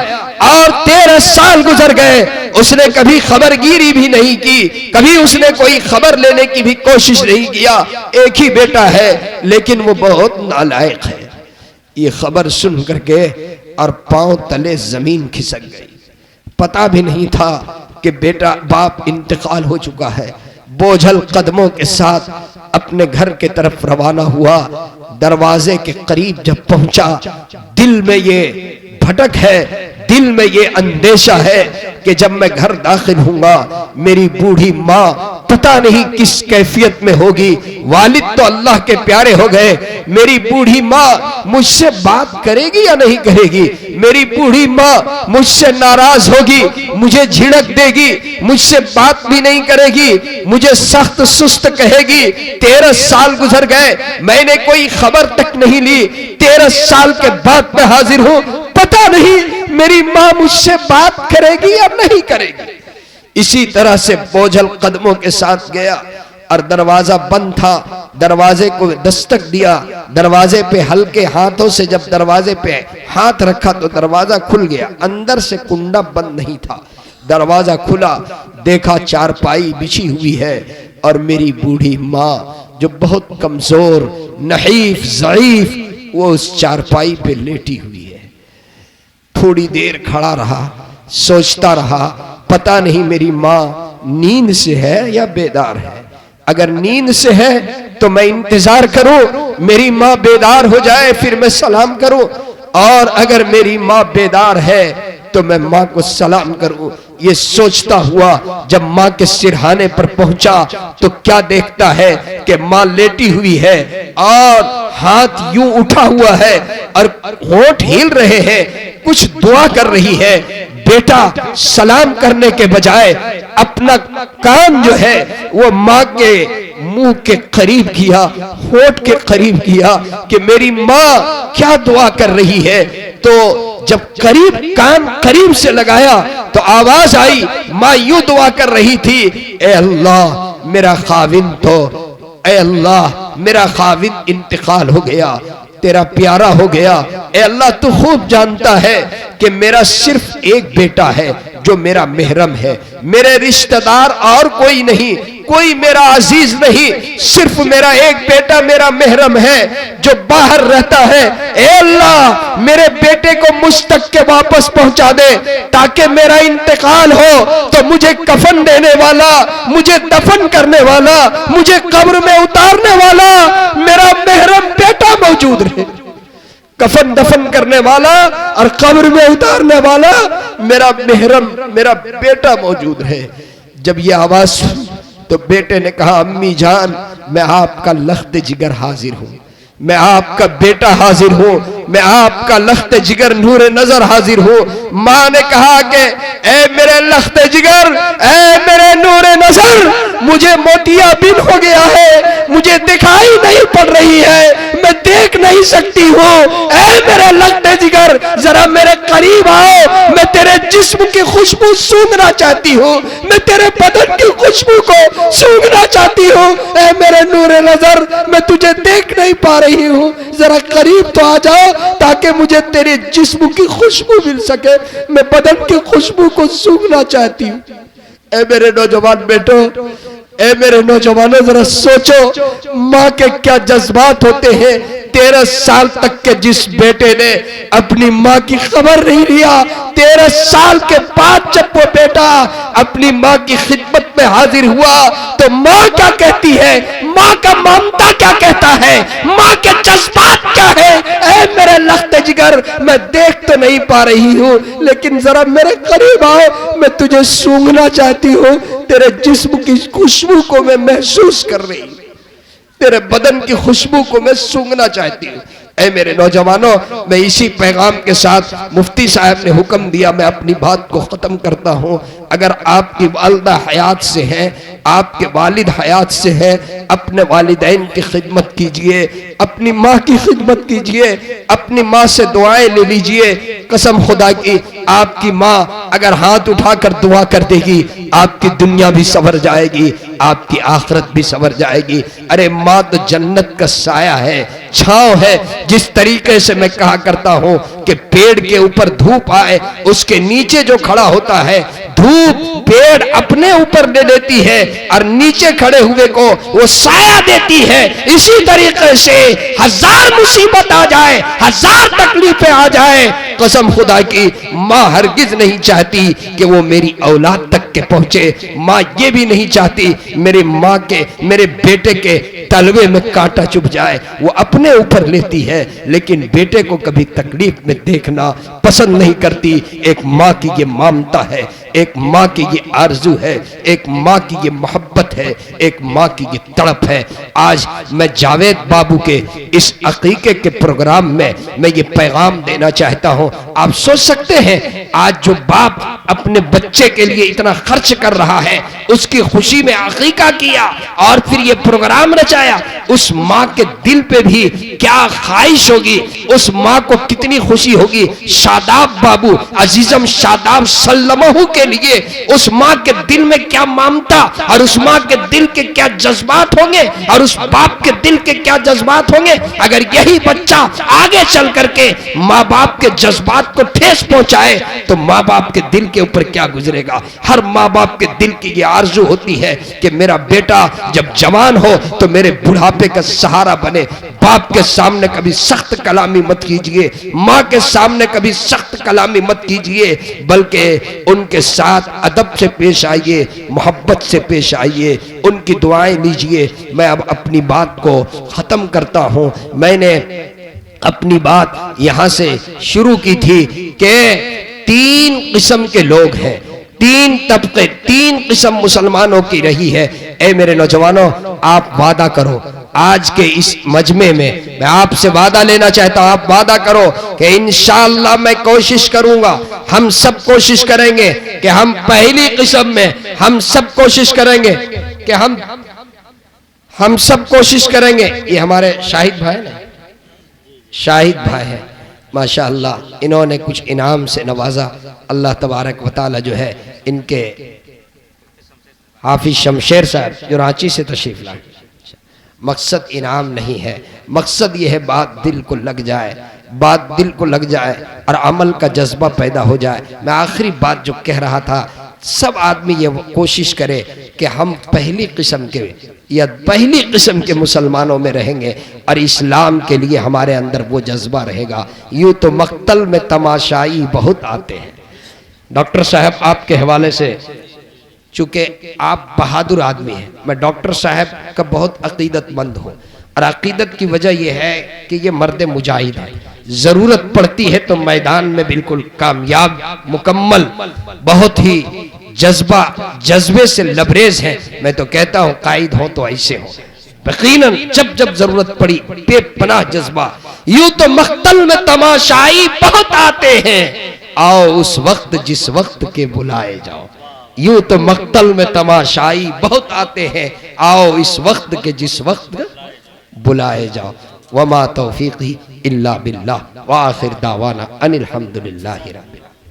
और 13 साल गुजर गए, उसने कभी खबरगिरी भी नहीं की, कभी उसने कोई खबर लेने की भी कोशिश नहीं किया। एक ही बेटा है लेकिन वो बहुत नालायक है। ये खबर सुन करके और पांव तले जमीन खिसक गई। पता भी नहीं था कि बेटा बाप इंतकाल हो चुका है। बोझल कदमों के साथ अपने घर के तरफ रवाना हुआ। दरवाजे के करीब जब पहुंचा, दिल में ये भटक है, दिल में ये अंदेशा है कि जब मैं घर दाखिल होऊंगा मेरी बूढ़ी माँ पता नहीं किस कैफियत में होगी। वालिद तो अल्लाह के प्यारे हो गए, मेरी बूढ़ी माँ मुझसे बात करेगी या नहीं करेगी? मेरी बूढ़ी माँ मुझसे नाराज होगी, मुझे झिड़क देगी, मुझसे बात भी नहीं करेगी, मुझे सख्त सुस्त कहेगी। 13 साल गुजर गए, मैंने कोई खबर तक नहीं ली। 13 साल के बाद मैं हाजिर हूँ, पता नहीं मेरी माँ मुझसे बात करेगी या नहीं करेगी। इसी तरह से बोझल कदमों के साथ गया और दरवाजा बंद था। दरवाजे को दस्तक दिया, दरवाजे पे हल्के हाथों से जब दरवाजे पे हाथ रखा तो दरवाजा खुल गया। अंदर से कुंडा बंद नहीं था। दरवाजा खुला, देखा चारपाई बिछी हुई है और मेरी बूढ़ी माँ जो बहुत कमजोर, नहीफ, ज़ईफ, वो उस चारपाई पे लेटी हुई है। थोड़ी देर खड़ा रहा, सोचता रहा, पता नहीं मेरी माँ नींद से है या बेदार है। अगर नींद से है तो मैं इंतजार करूं, मेरी माँ बेदार हो जाए फिर मैं सलाम करूं, और अगर मेरी माँ बेदार है तो मैं माँ को सलाम करूं। ये सोचता हुआ जब माँ के सिरहाने पर पहुंचा तो क्या देखता है कि माँ लेटी हुई है और हाथ यूं उठा हुआ है और होंठ हिल रहे हैं, कुछ दुआ कर रही है। बेटा सलाम करने के बजाय अपना कान जो है वो माँ के मुंह के करीब किया, होठ के करीब किया कि मेरी माँ क्या दुआ कर रही है। तो जब करीब कान करीब से लगाया तो आवाज आई, माँ यूं दुआ कर रही थी, ए अल्लाह मेरा खाविन तो, ए अल्लाह मेरा खाविन इंतकाल हो गया, तेरा प्यारा हो गया। ए अल्लाह तू खूब जानता है कि मेरा सिर्फ एक बेटा है जो मेरा मेहरम है, मेरे रिश्तेदार और कोई नहीं, कोई मेरा अजीज नहीं, सिर्फ मेरा एक बेटा मेरा मेहरम है जो बाहर रहता है। ए अल्लाह मेरे बेटे को मुझ तक के वापस पहुंचा दे ताकि मेरा इंतकाल हो तो मुझे कफन देने वाला, मुझे दफन करने वाला, मुझे कब्र में उतारने वाला मेरा मेहरम बेटा मौजूद रहे। कफन दफन करने वाला और कब्र में उतारने वाला मेरा मेहरम, मेरा बेटा मौजूद रहे। जब ये आवाज सुनी तो बेटे ने कहा, अम्मी जान मैं आपका लख्त जिगर हाजिर हूं, मैं आपका बेटा हाजिर हूं, मैं आपका लख्त जिगर नूरे नजर हाजिर हूं। माँ ने कहा कि ए मेरे लख्त जिगर, ए मेरे नूरे नजर, मुझे मोतियाबिंद हो गया है, मुझे दिखाई नहीं पड़ रही है, मैं देख नहीं सकती हूँ। ए मेरे लख्त जिगर जरा मेरे करीब आओ, मैं तेरे जिस्म की खुशबू सूंघना चाहती हूँ, मैं तेरे बदन की खुशबू को सूंघना चाहती हूँ। ए मेरे नूरे नजर मैं तुझे देख नहीं पा रही हूँ, जरा करीब तो आ जाओ ताकि मुझे तेरे जिस्म की खुशबू मिल सके, मैं बदन की खुशबू को सूंघना चाहती हूँ। ए मेरे नौजवान बेटो, ए मेरे नौजवानों जरा सोचो माँ के क्या जज्बात होते हैं, 13 साल तक के जिस बेटे ने अपनी माँ की खबर नहीं लिया, 13 साल के बाद जब वो बेटा अपनी माँ की खिदमत में हाजिर हुआ तो माँ क्या कहती है, माँ का ममता क्या कहता है, माँ के जज्बात क्या है। ऐ मेरे लख्त जिगर, मैं देख तो नहीं पा रही हूँ, लेकिन जरा मेरे करीब आओ, मैं तुझे सूंघना चाहती हूँ। तेरे जिस्म की खुशबू को मैं महसूस कर रही हूँ, तेरे बदन की खुशबू को मैं सूंघना चाहती हूँ। ऐ मेरे नौजवानों, मैं इसी पैगाम के साथ मुफ्ती साहब ने हुक्म दिया, मैं अपनी बात को ख़त्म करता हूँ। अगर आपकी वालिदा हयात से है, आपके वालिद हयात से है, अपने वालिदैन की खिदमत कीजिए, अपनी माँ की खिदमत कीजिए, अपनी माँ से दुआएं ले लीजिए। कसम खुदा की, आपकी माँ अगर हाथ उठाकर दुआ कर देगी, आपकी दुनिया भी संवर जाएगी, आपकी आखिरत भी संवर जाएगी। अरे माँ तो जन्नत का साया है, छांव है। जिस तरीके से मैं कहा करता हूं कि पेड़ के ऊपर धूप आए, उसके नीचे जो खड़ा होता है, धूप पेड़ अपने ऊपर ले लेती है और नीचे खड़े हुए को वो साया देती है। इसी तरीके से हजार मुसीबत आ जाए, हजार तकलीफें आ जाए, कसम खुदा की माँ हरगिज नहीं चाहती कि वो मेरी औलाद तक के पहुंचे। माँ ये भी नहीं चाहती मेरी माँ के, मेरे बेटे के तलवे में कांटा चुभ जाए। वो अपने ऊपर लेती है, लेकिन बेटे को कभी तकलीफ में देखना पसंद नहीं करती। एक माँ की ये ममता है, एक माँ की ये आरजू है, एक माँ की ये मोहब्बत है, एक माँ की ये तड़प है। आज मैं जावेद बाबू के इस अकीके के प्रोग्राम में मैं ये पैगाम देना चाहता हूँ। आप सोच सकते हैं, आज जो बाप अपने बच्चे के लिए इतना खर्च कर रहा है, उसकी खुशी में अकीका किया और फिर ये प्रोग्राम रचाया, उस माँ के दिल पे भी क्या ख्वाहिश होगी, उस माँ को कितनी खुशी होगी। शादाब बाबू, अजीजम शादाब सल्लमहू के लिए उस माँ के दिल में क्या ममता और उस माँ के दिल के क्या जज्बात होंगे और उस बाप के दिल के क्या जज्बात होंगे। अगर यही बच्चा आगे चल करके माँ बाप के जज्बात को ठेस पहुंचाए तो माँ बाप के दिल के ऊपर क्या गुजरेगा। हर माँ बाप के दिल की ये आरजू होती है कि मेरा बेटा जब जवान हो तो मेरे बुढ़ापे का सहारा बने। बाप के सामने कभी सख्त कलामी मत कीजिए, माँ के सामने कभी सख्त कलामी मत कीजिए, बल्कि उनके साथ अदब से पेश आइए, मोहब्बत से पेश आइए, उनकी दुआएं लीजिए। मैं अब अपनी बात को खत्म करता हूं। मैंने अपनी बात यहां से शुरू की थी कि 3 किस्म के लोग हैं, 3 तबके, 3 किस्म मुसलमानों की रही है। ए मेरे नौजवानों, आप वादा करो, आज के इस मजमे में मैं आपसे वादा लेना चाहता हूं, आप वादा करो कि इंशाअल्लाह मैं कोशिश करूंगा, हम सब कोशिश करेंगे कि हम पहली किस्म में, हम सब कोशिश करेंगे कि हम सब कोशिश करेंगे। ये हमारे शाहिद भाई ना, शाहिद भाई है माशाअल्लाह, इन्होंने कुछ इनाम से नवाजा। अल्लाह तबारक व तआला जो है इनके हाफिज शमशेर साहब जो रांची से तशरीफ लाए, मकसद इनाम नहीं है, मकसद ये है बात दिल को लग जाए, बात दिल को लग जाए और अमल का जज्बा पैदा हो जाए। मैं आखिरी बात जो कह रहा था, सब आदमी ये कोशिश करे कि हम पहली किस्म के या पहली किस्म के मुसलमानों में रहेंगे और इस्लाम के लिए हमारे अंदर वो जज्बा रहेगा। यूँ तो मक्तल में तमाशाई बहुत आते हैं। डॉक्टर साहब आपके हवाले से, चूंकि आप बहादुर आदमी हैं, मैं डॉक्टर साहब का बहुत अकीदतमंद हूँ और अकीदत की वजह यह है कि ये मर्द मुजाहिद है, जरूरत पड़ती है तो मैदान में बिल्कुल कामयाब, मुकम्मल, बहुत ही जज्बे से लबरेज हैं। मैं तो कहता हूँ कायद हो तो ऐसे हो, यकीनन जब जब जरूरत पड़ी बेपनाह जज्बा। यूं तो मख्तल में तमाशाई बहुत आते हैं, आओ उस वक्त जिस वक्त के बुलाए जाओ। यूं तो मख्तल में तमाशाई बहुत आते हैं, आओ इस वक्त के जिस वक्त बुलाए जाओ। वमा तौफीकी इल्ला बिल्लाह व आखिर दावाना अनिल हम्दुलिल्लाहि रब्बिल आलमीन।